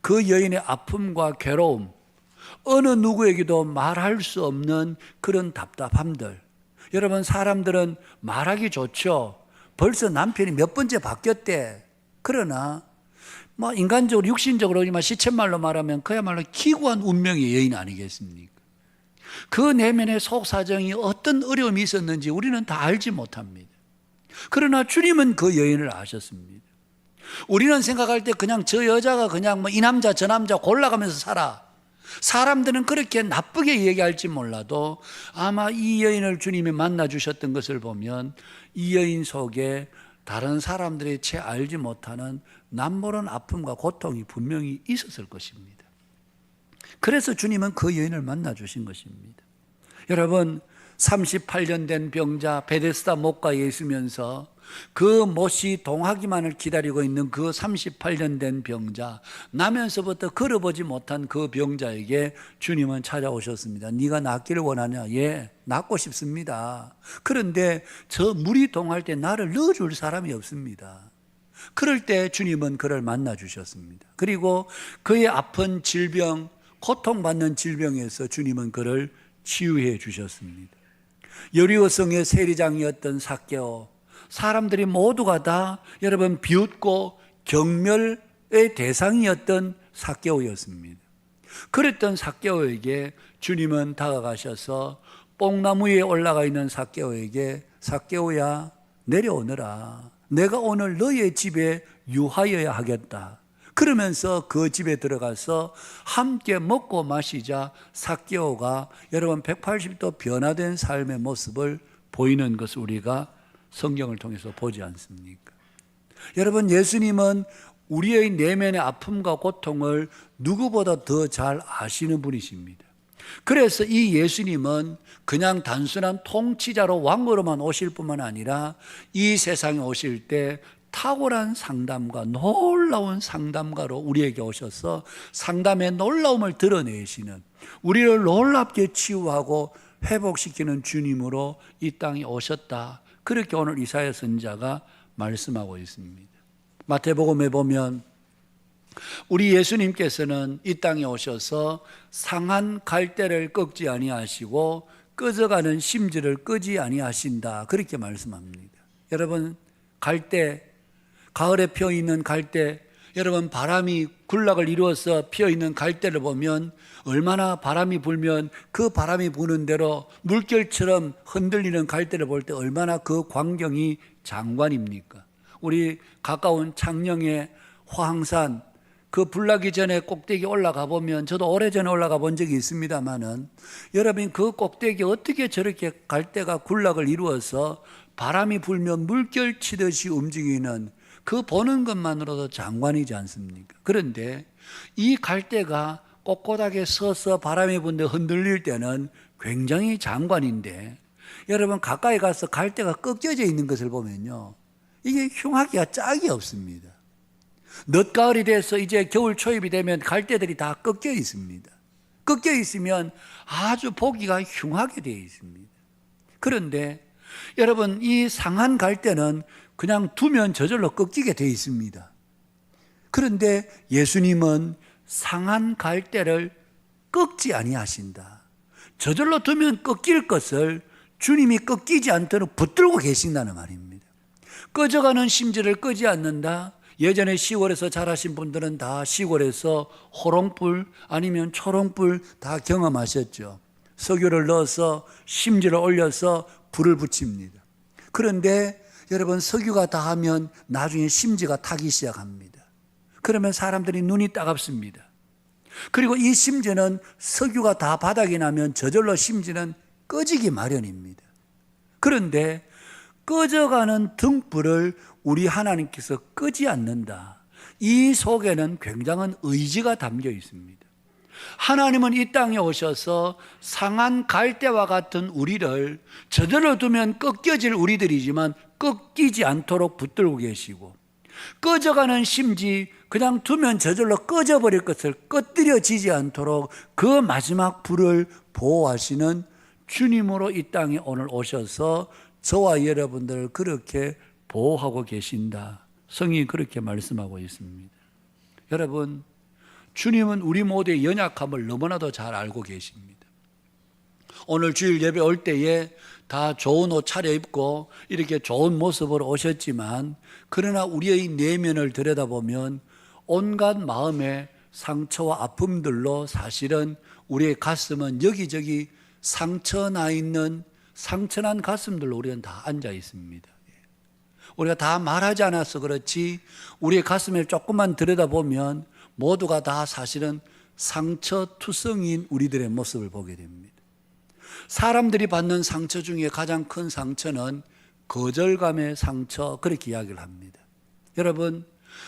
그 여인의 아픔과 괴로움, 어느 누구에게도 말할 수 없는 그런 답답함들, 여러분, 사람들은 말하기 좋죠. 벌써 남편이 몇 번째 바뀌었대. 그러나 인간적으로, 육신적으로 시쳇말로 말하면 그야말로 기구한 운명의 여인 아니겠습니까? 그 내면의 속사정이 어떤 어려움이 있었는지 우리는 다 알지 못합니다. 그러나 주님은 그 여인을 아셨습니다. 우리는 생각할 때 그냥 저 여자가 그냥 이 남자 저 남자 골라가면서 살아, 사람들은 그렇게 나쁘게 얘기할지 몰라도 아마 이 여인을 주님이 만나 주셨던 것을 보면 이 여인 속에 다른 사람들이 채 알지 못하는 남모른 아픔과 고통이 분명히 있었을 것입니다. 그래서 주님은 그 여인을 만나 주신 것입니다. 여러분, 38년 된 병자 베데스다 못가에 있으면서 그 못이 동하기만을 기다리고 있는 그 38년 된 병자, 나면서부터 걸어보지 못한 그 병자에게 주님은 찾아오셨습니다. 네가 낫기를 원하냐? 예, 낫고 싶습니다. 그런데 저 물이 동할 때 나를 넣어줄 사람이 없습니다. 그럴 때 주님은 그를 만나 주셨습니다. 그리고 그의 아픈 질병, 고통받는 질병에서 주님은 그를 치유해 주셨습니다. 여리고성의 세리장이었던 삭개오, 사람들이 모두가 다 여러분 비웃고 경멸의 대상이었던 삭개오였습니다. 그랬던 삭개오에게 주님은 다가가셔서 뽕나무 위에 올라가 있는 삭개오에게, 삭개오야, 내려오너라. 내가 오늘 너의 집에 유하여야 하겠다. 그러면서 그 집에 들어가서 함께 먹고 마시자 삭개오가 여러분 180도 변화된 삶의 모습을 보이는 것을 우리가 성경을 통해서 보지 않습니까? 여러분, 예수님은 우리의 내면의 아픔과 고통을 누구보다 더 잘 아시는 분이십니다. 그래서 이 예수님은 그냥 단순한 통치자로 왕으로만 오실 뿐만 아니라 이 세상에 오실 때 탁월한 상담가, 놀라운 상담가로 우리에게 오셔서 상담의 놀라움을 드러내시는, 우리를 놀랍게 치유하고 회복시키는 주님으로 이 땅에 오셨다, 그렇게 오늘 이사야 선지자가 말씀하고 있습니다. 마태복음에 보면 우리 예수님께서는 이 땅에 오셔서 상한 갈대를 꺾지 아니하시고 꺼져가는 심지를 끄지 아니하신다, 그렇게 말씀합니다. 여러분, 갈대, 가을에 펴 있는 갈대, 여러분, 바람이 군락을 이루어서 피어있는 갈대를 보면 얼마나 바람이 불면 그 바람이 부는 대로 물결처럼 흔들리는 갈대를 볼 때 얼마나 그 광경이 장관입니까? 우리 가까운 창녕의 화항산, 그 불나기 전에 꼭대기 올라가 보면, 저도 오래전에 올라가 본 적이 있습니다만은, 여러분 그 꼭대기 어떻게 저렇게 갈대가 군락을 이루어서 바람이 불면 물결 치듯이 움직이는, 그 보는 것만으로도 장관이지 않습니까? 그런데 이 갈대가 꼿꼿하게 서서 바람이 분데 흔들릴 때는 굉장히 장관인데, 여러분 가까이 가서 갈대가 꺾여져 있는 것을 보면요, 이게 흉하기가 짝이 없습니다. 늦가을이 돼서 이제 겨울 초입이 되면 갈대들이 다 꺾여 있습니다. 꺾여 있으면 아주 보기가 흉하게 되어 있습니다. 그런데 여러분, 이 상한 갈대는 그냥 두면 저절로 꺾이게 되어 있습니다. 그런데 예수님은 상한 갈대를 꺾지 아니하신다. 저절로 두면 꺾일 것을 주님이 꺾이지 않도록 붙들고 계신다는 말입니다. 꺼져가는 심지를 끄지 않는다. 예전에 시골에서 자라신 분들은 다 시골에서 호롱불 아니면 초롱불 다 경험하셨죠. 석유를 넣어서 심지를 올려서 불을 붙입니다. 그런데 여러분, 석유가 다하면 나중에 심지가 타기 시작합니다. 그러면 사람들이 눈이 따갑습니다. 그리고 이 심지는 석유가 다 바닥이 나면 저절로 심지는 꺼지기 마련입니다. 그런데 꺼져가는 등불을 우리 하나님께서 끄지 않는다. 이 속에는 굉장한 의지가 담겨 있습니다. 하나님은 이 땅에 오셔서 상한 갈대와 같은 우리를 저절로 두면 꺾여질 우리들이지만 꺾이지 않도록 붙들고 계시고, 꺼져가는 심지 그냥 두면 저절로 꺼져버릴 것을 꺼뜨려지지 않도록 그 마지막 불을 보호하시는 주님으로 이 땅에 오늘 오셔서 저와 여러분들을 그렇게 보호하고 계신다. 성경이 그렇게 말씀하고 있습니다. 여러분, 주님은 우리 모두의 연약함을 너무나도 잘 알고 계십니다. 오늘 주일 예배 올 때에 다 좋은 옷 차려입고 이렇게 좋은 모습으로 오셨지만, 그러나 우리의 내면을 들여다보면 온갖 마음의 상처와 아픔들로 사실은 우리의 가슴은 여기저기 상처나 있는 상처난 가슴들로 우리는 다 앉아 있습니다. 우리가 다 말하지 않아서 그렇지 우리의 가슴을 조금만 들여다보면 모두가 다 사실은 상처투성인 우리들의 모습을 보게 됩니다. 사람들이 받는 상처 중에 가장 큰 상처는 거절감의 상처, 그렇게 이야기를 합니다. 여러분,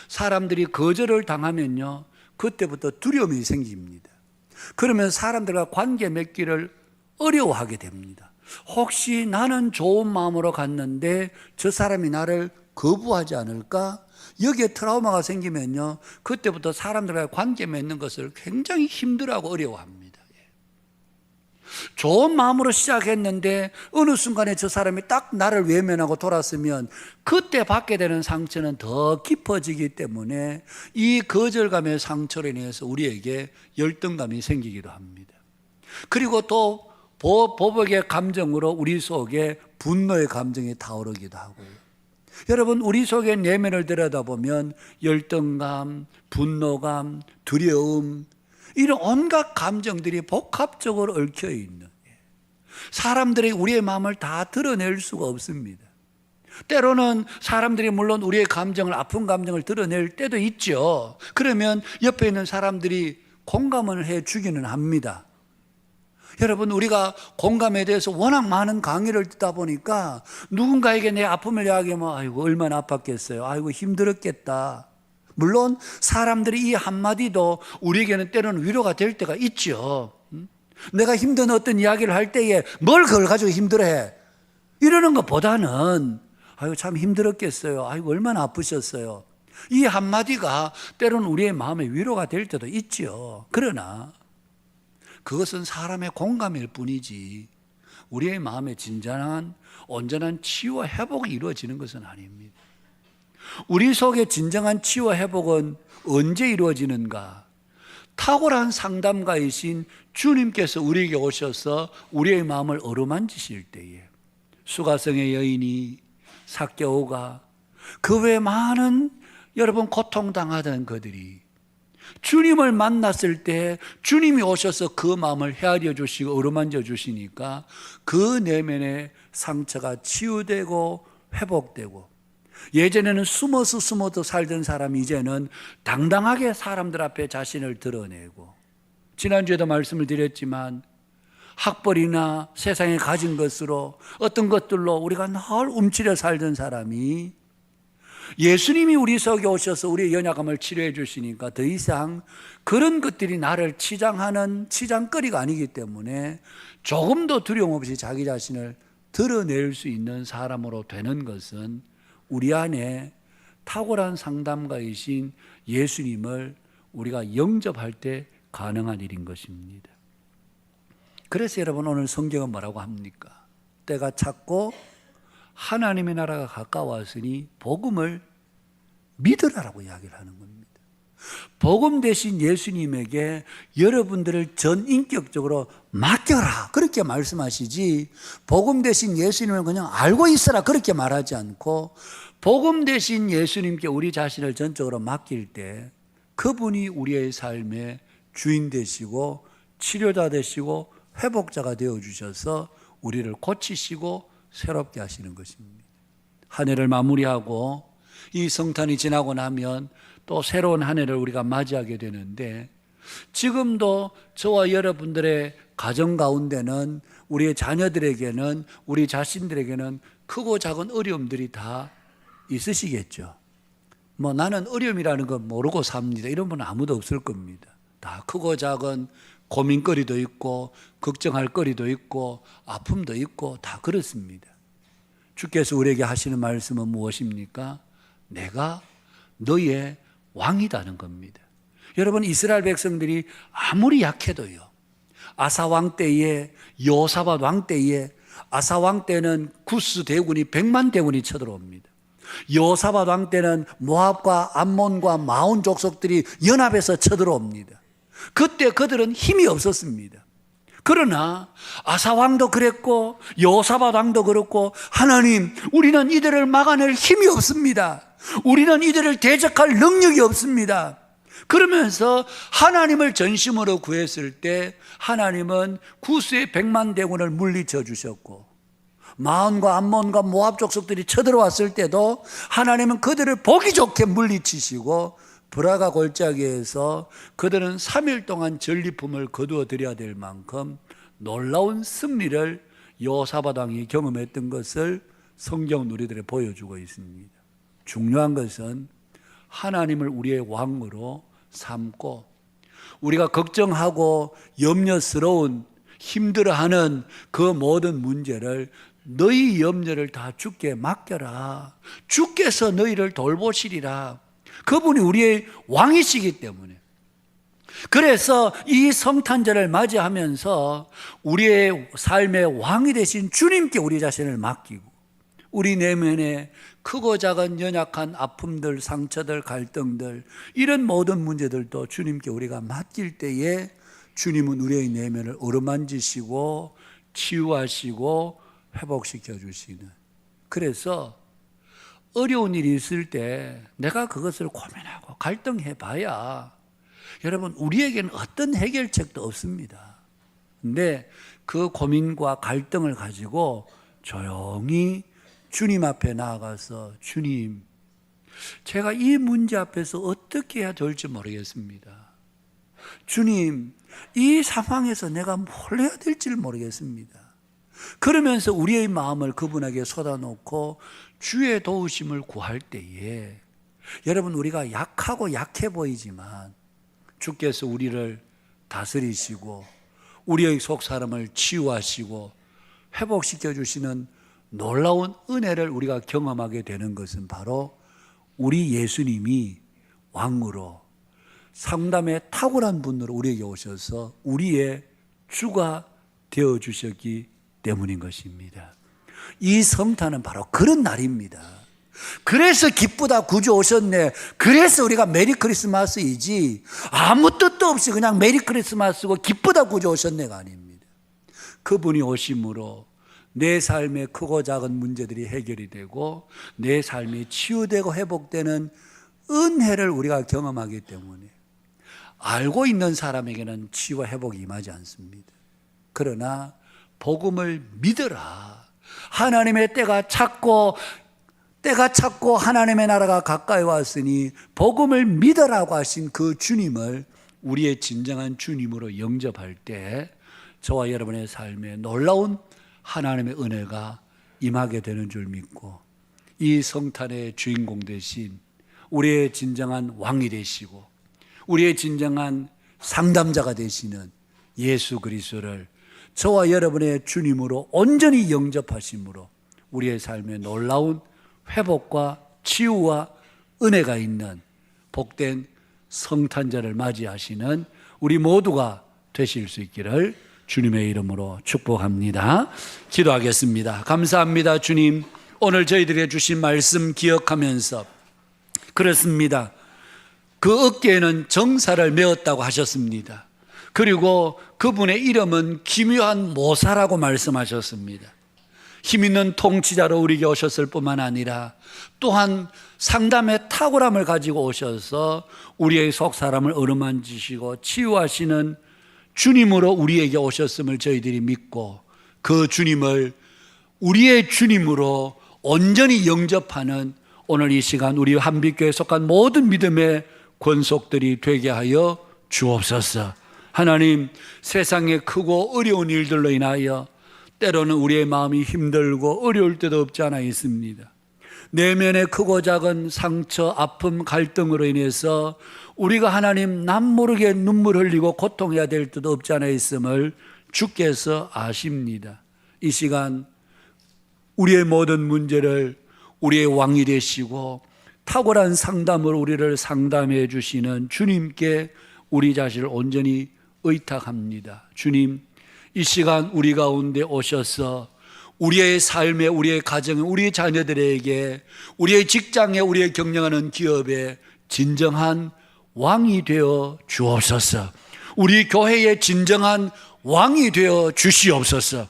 사람들이 거절을 당하면요, 그때부터 두려움이 생깁니다. 그러면 사람들과 관계 맺기를 어려워하게 됩니다. 혹시 나는 좋은 마음으로 갔는데 저 사람이 나를 거부하지 않을까? 여기에 트라우마가 생기면요, 그때부터 사람들과 관계 맺는 것을 굉장히 힘들어하고 어려워합니다. 좋은 마음으로 시작했는데 어느 순간에 저 사람이 딱 나를 외면하고 돌았으면 그때 받게 되는 상처는 더 깊어지기 때문에 이 거절감의 상처로 인해서 우리에게 열등감이 생기기도 합니다. 그리고 또 보복의 감정으로 우리 속에 분노의 감정이 타오르기도 하고요. 여러분, 우리 속의 내면을 들여다보면 열등감, 분노감, 두려움, 이런 온갖 감정들이 복합적으로 얽혀 있는, 사람들이 우리의 마음을 다 드러낼 수가 없습니다. 때로는 사람들이 물론 우리의 감정을, 아픈 감정을 드러낼 때도 있죠. 그러면 옆에 있는 사람들이 공감을 해 주기는 합니다. 여러분, 우리가 공감에 대해서 워낙 많은 강의를 듣다 보니까 누군가에게 내 아픔을 이야기하면 아이고 얼마나 아팠겠어요, 아이고 힘들었겠다. 물론 사람들이 이 한마디도 우리에게는 때로는 위로가 될 때가 있죠. 내가 힘든 어떤 이야기를 할 때에 뭘 그걸 가지고 힘들어해 이러는 것보다는 아이고 참 힘들었겠어요, 아이고 얼마나 아프셨어요, 이 한마디가 때로는 우리의 마음에 위로가 될 때도 있죠. 그러나 그것은 사람의 공감일 뿐이지 우리의 마음에 진정한 온전한 치유와 회복이 이루어지는 것은 아닙니다. 우리 속에 진정한 치유와 회복은 언제 이루어지는가? 탁월한 상담가이신 주님께서 우리에게 오셔서 우리의 마음을 어루만지실 때에, 수가성의 여인이, 삭개오가, 그 외 많은 여러분, 고통당하던 그들이 주님을 만났을 때 주님이 오셔서 그 마음을 헤아려 주시고 어루만져 주시니까 그 내면의 상처가 치유되고 회복되고, 예전에는 숨어서 살던 사람이 이제는 당당하게 사람들 앞에 자신을 드러내고, 지난주에도 말씀을 드렸지만 학벌이나 세상에 가진 것으로 어떤 것들로 우리가 늘 움츠려 살던 사람이 예수님이 우리 속에 오셔서 우리의 연약함을 치료해 주시니까 더 이상 그런 것들이 나를 치장하는 치장거리가 아니기 때문에 조금도 두려움 없이 자기 자신을 드러낼 수 있는 사람으로 되는 것은 우리 안에 탁월한 상담가이신 예수님을 우리가 영접할 때 가능한 일인 것입니다. 그래서 여러분, 오늘 성경은 뭐라고 합니까? 때가 찼고 하나님의 나라가 가까웠으니 복음을 믿으라라고 이야기를 하는 겁니다. 복음 대신 예수님에게 여러분들을 전인격적으로 맡겨라, 그렇게 말씀하시지, 복음 대신 예수님을 그냥 알고 있어라 그렇게 말하지 않고, 복음 대신 예수님께 우리 자신을 전적으로 맡길 때 그분이 우리의 삶의 주인 되시고 치료자 되시고 회복자가 되어주셔서 우리를 고치시고 새롭게 하시는 것입니다. 한 해를 마무리하고 이 성탄이 지나고 나면 또 새로운 한 해를 우리가 맞이하게 되는데, 지금도 저와 여러분들의 가정 가운데는, 우리의 자녀들에게는, 우리 자신들에게는 크고 작은 어려움들이 다 있으시겠죠. 나는 어려움이라는 건 모르고 삽니다, 이런 분은 아무도 없을 겁니다. 다 크고 작은 고민거리도 있고 걱정할 거리도 있고 아픔도 있고 다 그렇습니다. 주께서 우리에게 하시는 말씀은 무엇입니까? 내가 너의 왕이다는 겁니다. 여러분, 이스라엘 백성들이 아무리 약해도요, 아사 왕 때에, 여호사밧 왕 때에, 아사 왕 때는 구스 대군이 100만 대군이 쳐들어옵니다. 여호사밧 왕 때는 모압과 암몬과 마온 족속들이 연합해서 쳐들어옵니다. 그때 그들은 힘이 없었습니다. 그러나 아사 왕도 그랬고 여호사밧 왕도 그렇고, 하나님, 우리는 이들을 막아낼 힘이 없습니다. 우리는 이들을 대적할 능력이 없습니다. 그러면서 하나님을 전심으로 구했을 때 하나님은 구스의 100만 대군을 물리쳐 주셨고, 마온과 암몬과 모압 족속들이 쳐들어왔을 때도 하나님은 그들을 보기 좋게 물리치시고 브라가 골짜기에서 그들은 3일 동안 전리품을 거두어 드려야 될 만큼 놀라운 승리를 여호사밧 왕이 경험했던 것을 성경은 우리들에게 보여주고 있습니다. 중요한 것은 하나님을 우리의 왕으로 삼고, 우리가 걱정하고 염려스러운, 힘들어하는 그 모든 문제를 너희 염려를 다 주께 맡겨라, 주께서 너희를 돌보시리라. 그분이 우리의 왕이시기 때문에, 그래서 이 성탄절을 맞이하면서 우리의 삶의 왕이 되신 주님께 우리 자신을 맡기고, 우리 내면에 크고 작은 연약한 아픔들, 상처들, 갈등들, 이런 모든 문제들도 주님께 우리가 맡길 때에 주님은 우리의 내면을 어루만지시고 치유하시고 회복시켜 주시는, 그래서 어려운 일이 있을 때 내가 그것을 고민하고 갈등해 봐야, 여러분, 우리에게는 어떤 해결책도 없습니다. 근데 그 고민과 갈등을 가지고 조용히 주님 앞에 나아가서, 주님, 제가 이 문제 앞에서 어떻게 해야 될지 모르겠습니다. 주님, 이 상황에서 내가 뭘 해야 될지를 모르겠습니다. 그러면서 우리의 마음을 그분에게 쏟아놓고 주의 도우심을 구할 때에, 여러분, 우리가 약하고 약해 보이지만 주께서 우리를 다스리시고 우리의 속사람을 치유하시고 회복시켜 주시는 놀라운 은혜를 우리가 경험하게 되는 것은 바로 우리 예수님이 왕으로, 상담의 탁월한 분으로 우리에게 오셔서 우리의 주가 되어주셨기 때문인 것입니다. 이 성탄은 바로 그런 날입니다. 그래서 기쁘다 구주 오셨네, 그래서 우리가 메리 크리스마스이지, 아무 뜻도 없이 그냥 메리 크리스마스고 기쁘다 구주 오셨네가 아닙니다. 그분이 오심으로 내 삶의 크고 작은 문제들이 해결이 되고 내 삶이 치유되고 회복되는 은혜를 우리가 경험하기 때문에 알고 있는 사람에게는 치유와 회복이 임하지 않습니다. 그러나 복음을 믿어라. 하나님의 때가 찼고 하나님의 나라가 가까이 왔으니 복음을 믿어라고 하신 그 주님을 우리의 진정한 주님으로 영접할 때 저와 여러분의 삶에 놀라운 하나님의 은혜가 임하게 되는 줄 믿고, 이 성탄의 주인공 되신 우리의 진정한 왕이 되시고 우리의 진정한 상담자가 되시는 예수 그리스도를 저와 여러분의 주님으로 온전히 영접하심으로 우리의 삶에 놀라운 회복과 치유와 은혜가 있는 복된 성탄절을 맞이하시는 우리 모두가 되실 수 있기를 주님의 이름으로 축복합니다. 기도하겠습니다. 감사합니다. 주님, 오늘 저희들에게 주신 말씀 기억하면서, 그렇습니다, 그 어깨에는 정사를 메었다고 하셨습니다. 그리고 그분의 이름은 기묘한 모사라고 말씀하셨습니다. 힘있는 통치자로 우리에게 오셨을 뿐만 아니라 또한 상담의 탁월함을 가지고 오셔서 우리의 속 사람을 어루만지시고 치유하시는 주님으로 우리에게 오셨음을 저희들이 믿고, 그 주님을 우리의 주님으로 온전히 영접하는 오늘 이 시간 우리 한빛교회에 속한 모든 믿음의 권속들이 되게 하여 주옵소서. 하나님, 세상의 크고 어려운 일들로 인하여 때로는 우리의 마음이 힘들고 어려울 때도 없지 않아 있습니다. 내면의 크고 작은 상처, 아픔, 갈등으로 인해서 우리가 하나님 남모르게 눈물 흘리고 고통해야 될 때도 없지 않아 있음을 주께서 아십니다. 이 시간 우리의 모든 문제를 우리의 왕이 되시고 탁월한 상담으로 우리를 상담해 주시는 주님께 우리 자신을 온전히 의탁합니다. 주님, 이 시간 우리 가운데 오셔서 우리의 삶에, 우리의 가정에, 우리의 자녀들에게, 우리의 직장에, 우리의 경영하는 기업에 진정한 왕이 되어 주옵소서. 우리 교회의 진정한 왕이 되어 주시옵소서.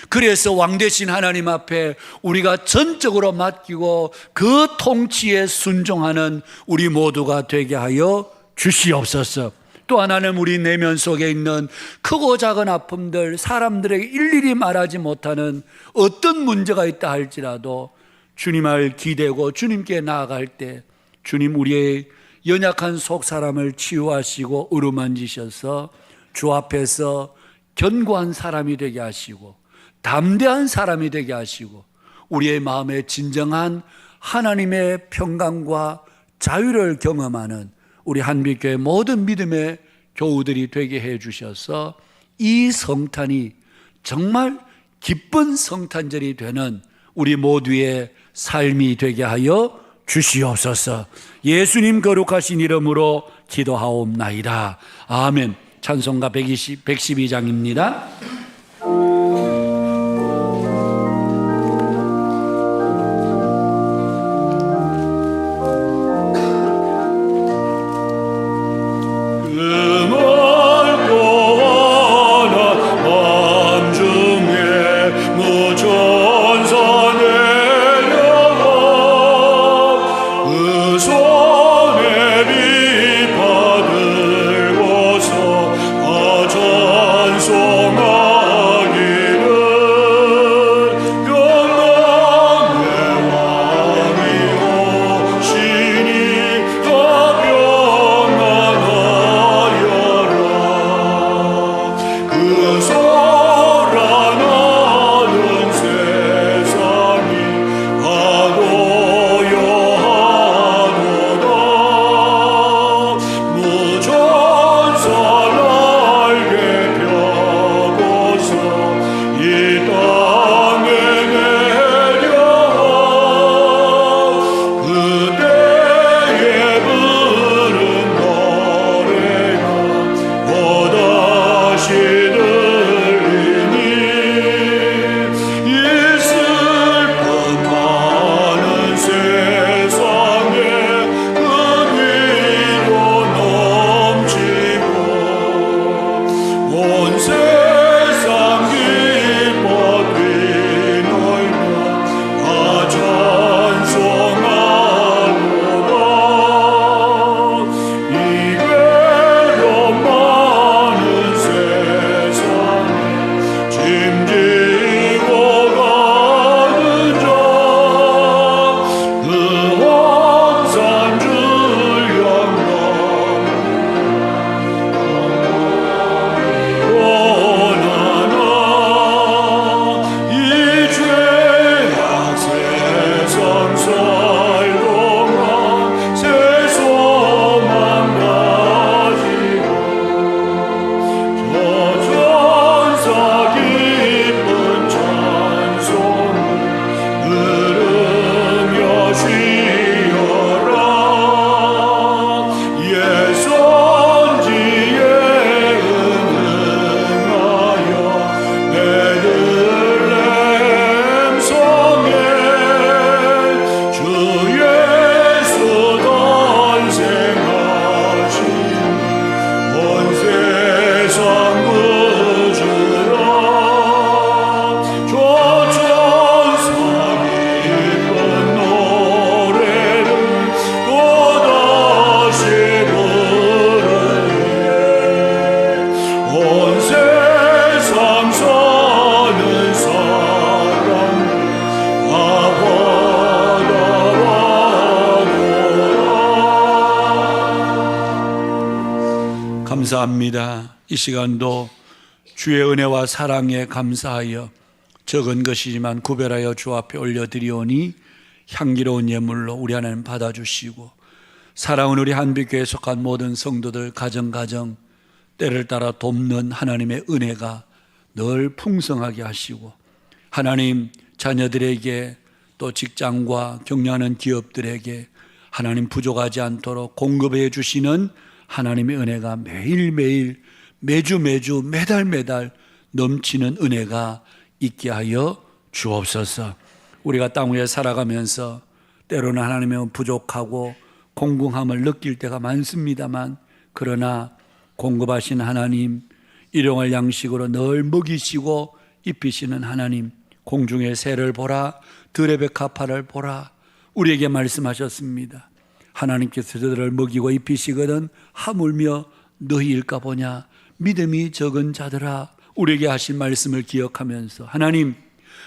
그래서 왕 되신 하나님 앞에 우리가 전적으로 맡기고 그 통치에 순종하는 우리 모두가 되게 하여 주시옵소서. 또 하나는 우리 내면 속에 있는 크고 작은 아픔들, 사람들에게 일일이 말하지 못하는 어떤 문제가 있다 할지라도 주님을 기대고 주님께 나아갈 때 주님 우리의 연약한 속 사람을 치유하시고 어루만지셔서 주 앞에서 견고한 사람이 되게 하시고 담대한 사람이 되게 하시고 우리의 마음에 진정한 하나님의 평강과 자유를 경험하는 우리 한빛교회 모든 믿음의 교우들이 되게 해 주셔서 이 성탄이 정말 기쁜 성탄절이 되는 우리 모두의 삶이 되게 하여 주시옵소서. 예수님 거룩하신 이름으로 기도하옵나이다. 아멘. 찬송가 112장입니다. 손 감사합니다. 이 시간도 주의 은혜와 사랑에 감사하여 적은 것이지만 구별하여 주 앞에 올려드리오니 향기로운 예물로 우리 하나님 받아주시고, 사랑은 우리 한빛교회에 속한 모든 성도들 가정 때를 따라 돕는 하나님의 은혜가 늘 풍성하게 하시고, 하나님 자녀들에게 또 직장과 격려하는 기업들에게 하나님 부족하지 않도록 공급해 주시는 하나님의 은혜가 매일매일 매주 매달 넘치는 은혜가 있게 하여 주옵소서. 우리가 땅 위에 살아가면서 때로는 하나님의 부족하고 공공함을 느낄 때가 많습니다만, 그러나 공급하신 하나님, 일용할 양식으로 늘 먹이시고 입히시는 하나님, 공중의 새를 보라, 들의 백합화를 보라, 우리에게 말씀하셨습니다. 하나님께서 저들을 먹이고 입히시거든 하물며 너희일까 보냐. 믿음이 적은 자들아, 우리에게 하신 말씀을 기억하면서, 하나님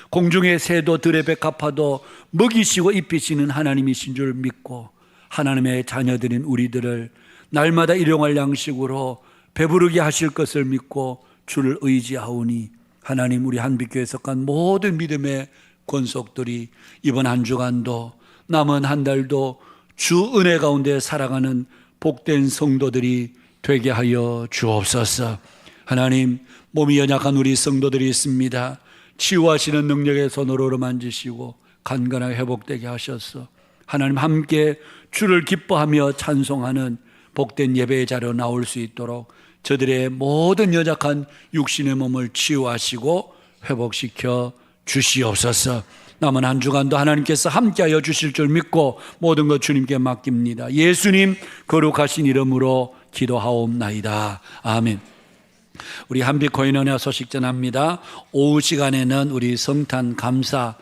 공중의 새도 들의 백합화도 먹이시고 입히시는 하나님이신 줄 믿고, 하나님의 자녀들인 우리들을 날마다 일용할 양식으로 배부르게 하실 것을 믿고 주를 의지하오니, 하나님 우리 한빛교회에 속한 모든 믿음의 권속들이 이번 한 주간도 남은 한 달도 주 은혜 가운데 살아가는 복된 성도들이 되게 하여 주옵소서. 하나님, 몸이 연약한 우리 성도들이 있습니다. 치유하시는 능력의 손으로 만지시고 간간하게 회복되게 하셔서 하나님 함께 주를 기뻐하며 찬송하는 복된 예배의 자리로 나올 수 있도록 저들의 모든 연약한 육신의 몸을 치유하시고 회복시켜 주시옵소서. 남은 한 주간도 하나님께서 함께하여 주실 줄 믿고 모든 것 주님께 맡깁니다. 예수님 거룩하신 이름으로 기도하옵나이다. 아멘. 우리 한빛 코인원회 소식 전합니다. 오후 시간에는 우리 성탄 감사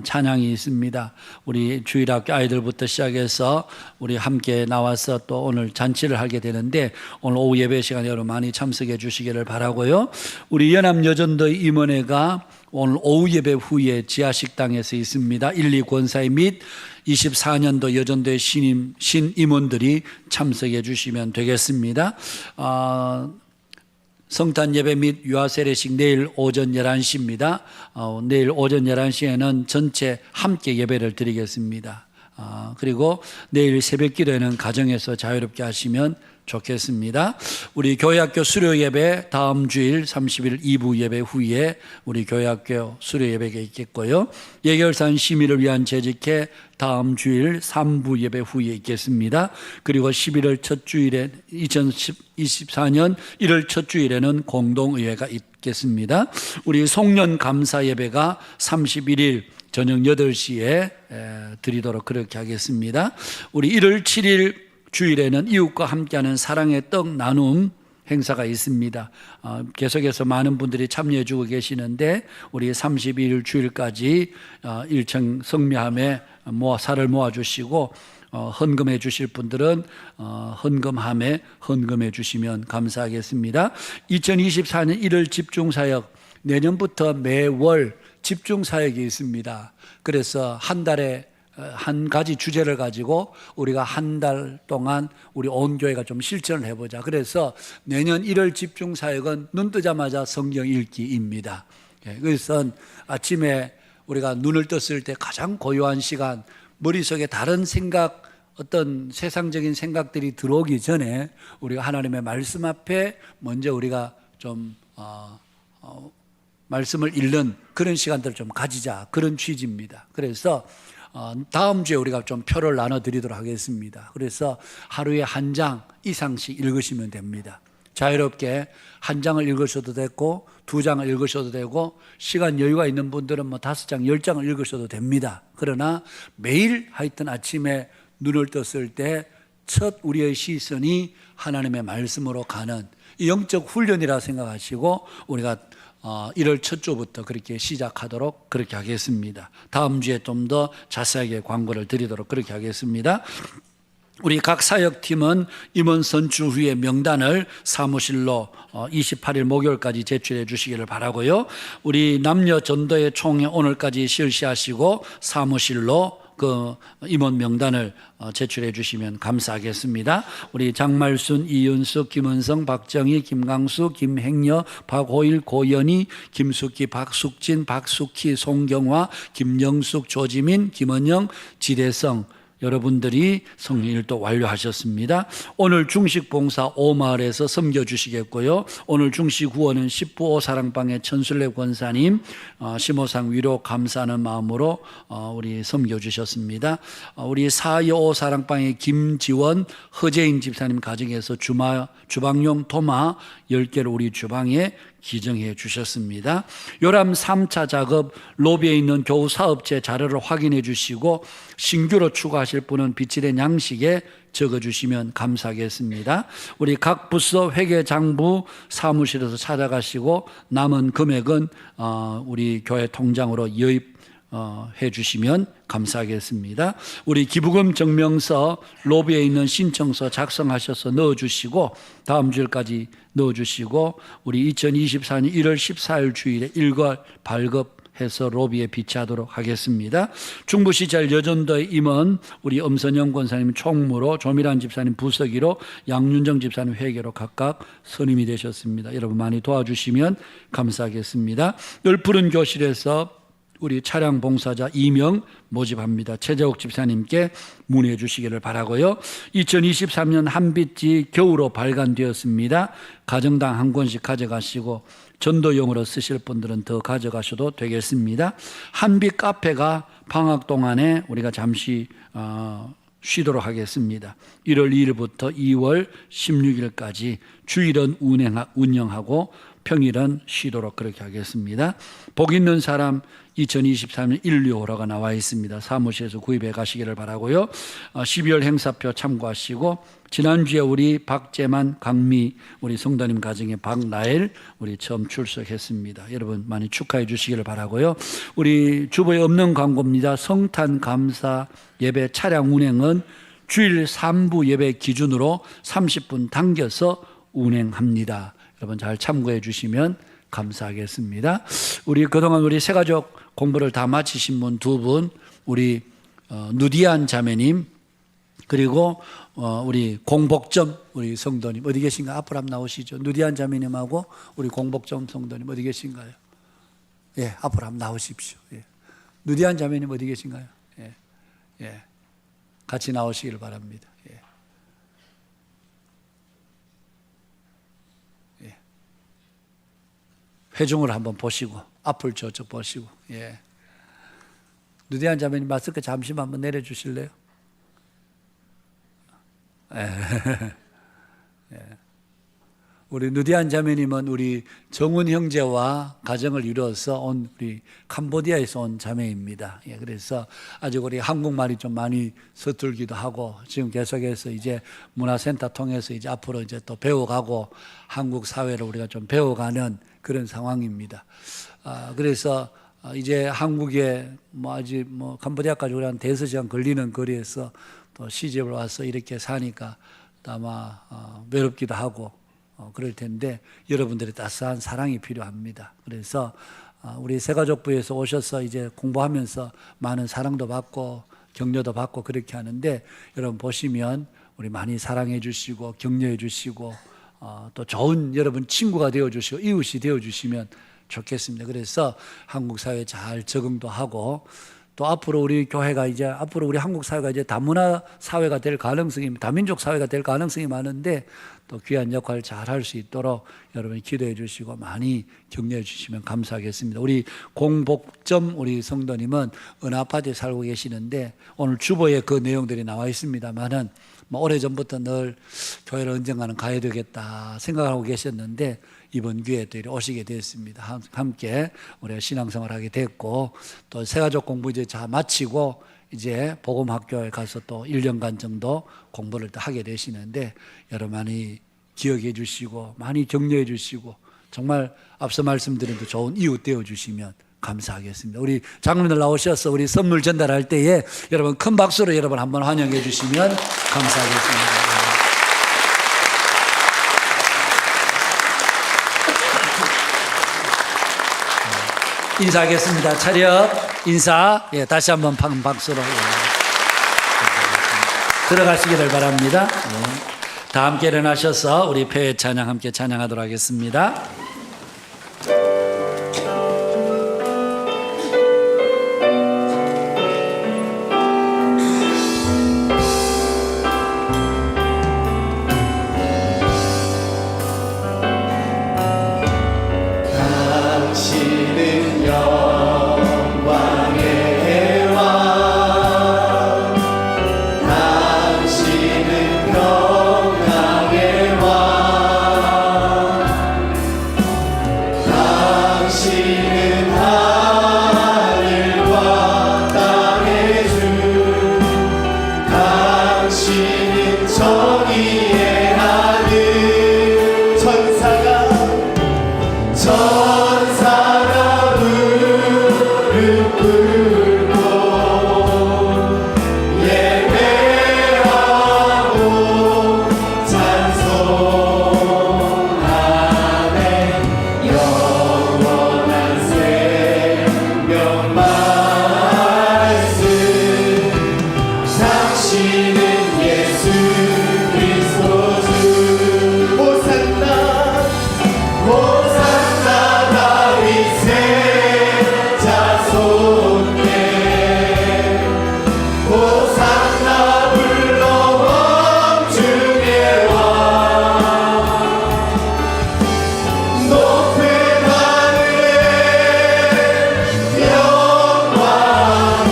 찬양이 있습니다. 우리 주일학교 아이들부터 시작해서 우리 함께 나와서 또 오늘 잔치를 하게 되는데, 오늘 오후 예배 시간에 여러분 많이 참석해 주시기를 바라고요. 우리 연합여전도 임원회가 오늘 오후 예배 후에 지하식당에서 있습니다. 1, 2 권사회 및 24년도 여전도의 신임원들이 참석해 주시면 되겠습니다. 성탄 예배 및 유아 세례식 내일 오전 11시입니다. 내일 오전 11시에는 전체 함께 예배를 드리겠습니다. 그리고 내일 새벽 기도에는 가정에서 자유롭게 하시면 좋겠습니다. 우리 교회학교 수료 예배 다음 주일 30일 2부 예배 후에 우리 교회학교 수료 예배가 있겠고요. 예결산 심의를 위한 재직회 다음 주일 3부 예배 후에 있겠습니다. 그리고 11월 첫 주일에 2024년 1월 첫 주일에는 공동의회가 있겠습니다. 우리 송년 감사 예배가 31일 저녁 8시에 드리도록 그렇게 하겠습니다. 우리 1월 7일 주일에는 이웃과 함께하는 사랑의 떡 나눔 행사가 있습니다. 계속해서 많은 분들이 참여해 주고 계시는데, 우리 32일 주일까지 일청 성묘함에 살을 모아주시고 헌금해 주실 분들은 헌금함에 헌금해 주시면 감사하겠습니다. 2024년 1월 집중사역, 내년부터 매월 집중사역이 있습니다. 그래서 한 달에 한 가지 주제를 가지고 우리가 한 달 동안 우리 온 교회가 좀 실천을 해보자. 그래서 내년 1월 집중사역은 눈 뜨자마자 성경 읽기입니다. 그래서 아침에 우리가 눈을 떴을 때 가장 고요한 시간, 머릿속에 다른 생각, 어떤 세상적인 생각들이 들어오기 전에 우리가 하나님의 말씀 앞에 먼저 우리가 좀 말씀을 읽는 그런 시간들을 좀 가지자, 그런 취지입니다. 그래서 다음 주에 우리가 좀 표를 나눠드리도록 하겠습니다. 그래서 하루에 한 장 이상씩 읽으시면 됩니다. 자유롭게 한 장을 읽으셔도 되고 2장을 읽으셔도 되고, 시간 여유가 있는 분들은 5장, 10장을 읽으셔도 됩니다. 그러나 매일 하여튼 아침에 눈을 떴을 때 첫 우리의 시선이 하나님의 말씀으로 가는 이 영적 훈련이라 생각하시고 우리가 1월 첫 주부터 그렇게 시작하도록 그렇게 하겠습니다. 다음 주에 좀 더 자세하게 광고를 드리도록 그렇게 하겠습니다. 우리 각 사역팀은 임원 선출 후에 명단을 사무실로 28일 목요일까지 제출해 주시기를 바라고요. 우리 남녀 전도회 총회 오늘까지 실시하시고 사무실로 그 임원 명단을 제출해 주시면 감사하겠습니다. 우리 장말순, 이윤숙, 김은성, 박정희, 김강수, 김행여, 박호일, 고연희, 김숙기, 박숙진, 박숙희, 송경화, 김영숙, 조지민, 김원영, 지대성 여러분들이 성일도 완료하셨습니다. 오늘 중식봉사 5마을에서 섬겨주시겠고요. 오늘 중식 후원은 10부 오사랑방의 천술래 권사님 심호상 위로 감사하는 마음으로 우리 섬겨주셨습니다. 우리 사여 오사랑방의 김지원, 허재인 집사님 가정에서 주방용 토마 10개를 우리 주방에 기증해 주셨습니다. 요람 3차 작업 로비에 있는 교우 사업체 자료를 확인해 주시고 신규로 추가하실 분은 빛의 양식에 적어주시면 감사하겠습니다. 우리 각 부서 회계장부 사무실에서 찾아가시고 남은 금액은 우리 교회 통장으로 여입 해 주시면 감사하겠습니다. 우리 기부금 증명서 로비에 있는 신청서 작성하셔서 넣어주시고 다음 주일까지 넣어주시고 우리 2024년 1월 14일 주일에 일괄 발급해서 로비에 비치하도록 하겠습니다. 중부시찰 여전도의 임원 우리 엄선영 권사님 총무로 조미란 집사님 부서기로 양윤정 집사님 회계로 각각 선임이 되셨습니다. 여러분 많이 도와주시면 감사하겠습니다. 열푸른 교실에서 우리 차량 봉사자 2명 모집합니다. 최재욱 집사님께 문의해 주시기를 바라고요. 2023년 한빛지 겨우로 발간되었습니다. 가정당 한 권씩 가져가시고 전도용으로 쓰실 분들은 더 가져가셔도 되겠습니다. 한빛 카페가 방학 동안에 우리가 잠시 쉬도록 하겠습니다. 1월 2일부터 2월 16일까지 주일은 운영하고 평일은 쉬도록 그렇게 하겠습니다. 복 있는 사람 2023년 1,2호라가 나와 있습니다. 사무실에서 구입해 가시기를 바라고요. 12월 행사표 참고하시고 지난주에 우리 박재만, 강미 우리 성도님 가정의 박나엘 우리 처음 출석했습니다. 여러분 많이 축하해 주시기를 바라고요. 우리 주보에 없는 광고입니다. 성탄 감사 예배 차량 운행은 주일 3부 예배 기준으로 30분 당겨서 운행합니다. 여러분 잘 참고해 주시면 감사하겠습니다. 우리 그동안 우리 새가족 공부를 다 마치신 분 2분 우리 누디안 자매님 그리고 우리 공복점 우리 성도님 어디 계신가? 앞으로 한번 나오시죠. 누디안 자매님하고 우리 공복점 성도님 어디 계신가요? 예, 앞으로 한번 나오십시오. 예. 누디안 자매님 어디 계신가요? 예, 예, 같이 나오시길 바랍니다. 예. 회중을 한번 보시고 앞을 저쪽 보시고 예. 누디안 자매님 마스크 잠시만 한번 내려주실래요? 예. 우리 누디안 자매님은 우리 정훈 형제와 가정을 이루어서 온 우리 캄보디아에서 온 자매입니다. 예, 그래서 아직 우리 한국말이 좀 많이 서툴기도 하고 지금 계속해서 이제 문화센터 통해서 이제 앞으로 이제 또 배워가고 한국 사회를 우리가 좀 배워가는 그런 상황입니다. 그래서 이제 한국에 아직 캄보디아까지 우리 한 5시간 걸리는 거리에서 또 시집을 와서 이렇게 사니까 아마 외롭기도 하고 그럴 텐데 여러분들의 따스한 사랑이 필요합니다. 그래서 우리 새가족부에서 오셔서 이제 공부하면서 많은 사랑도 받고 격려도 받고 그렇게 하는데 여러분 보시면 우리 많이 사랑해 주시고 격려해 주시고 또 좋은 여러분 친구가 되어주시고 이웃이 되어주시면 좋겠습니다. 그래서 한국 사회에 잘 적응도 하고 또 앞으로 우리 교회가 이제 앞으로 우리 한국 사회가 이제 다문화 사회가 될 가능성이 다민족 사회가 될 가능성이 많은데 또 귀한 역할을 잘 할 수 있도록 여러분이 기도해 주시고 많이 격려해 주시면 감사하겠습니다. 우리 공복점 우리 성도님은 어느 아파트에 살고 계시는데 오늘 주보에 그 내용들이 나와 있습니다만은 오래전부터 늘 교회를 언젠가는 가야 되겠다 생각하고 계셨는데 이번 기회에 또 오시게 됐습니다. 함께 우리가 신앙생활하게 됐고 또 새가족 공부 이제 다 마치고 이제 복음학교에 가서 또 1년간 정도 공부를 또 하게 되시는데 여러분 많이 기억해 주시고 많이 격려해 주시고 정말 앞서 말씀드린 그 좋은 이웃 되어 주시면 감사하겠습니다. 우리 장로님들 나오셔서 우리 선물 전달할 때에 여러분 큰 박수로 여러분 한번 환영해 주시면 감사하겠습니다. 인사하겠습니다. 차렷. 인사 다시 한번 박수로 들어가시기를 바랍니다. 다 함께 일어나셔서 우리 폐 찬양 함께 찬양하도록 하겠습니다. 당신은 영광의 왕, 당신은 평강의 왕, 당신은 하늘과 땅의 주, 당신은 정의의 하늘. 천사가 무릎 꿇고 예배하고 찬송하네. 영원한 생명 말씀, 당신은 예수 그리스도 주. 호산나 호산나 다윗의 자손께, 호산나 불러 왕 중의 왕. 높은 하늘에 영광은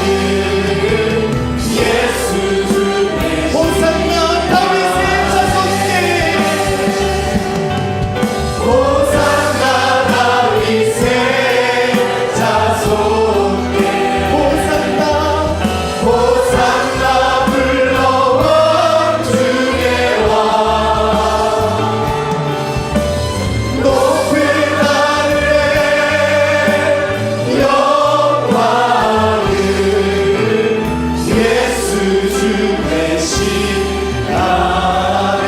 예수 주 대신. 호산나 다윗의 자손께, 호산나 다윗의 자손께, 호산나 호산나 불러 왕 중의 왕. 높은 하늘에 영광은 예수 주 대신. 아멘.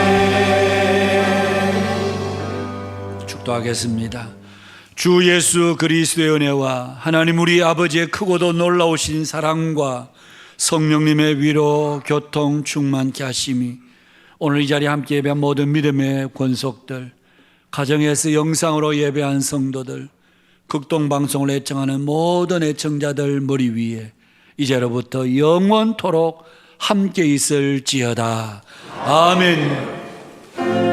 축도하겠습니다. 주 예수 그리스도의 은혜와 하나님 우리 아버지의 크고도 놀라우신 사랑과 성령님의 위로 교통 충만케 하심이 오늘 이 자리에 함께 예배한 모든 믿음의 권속들, 가정에서 영상으로 예배한 성도들, 극동방송을 애청하는 모든 애청자들 머리 위에 이제로부터 영원토록 함께 있을지어다. 아멘.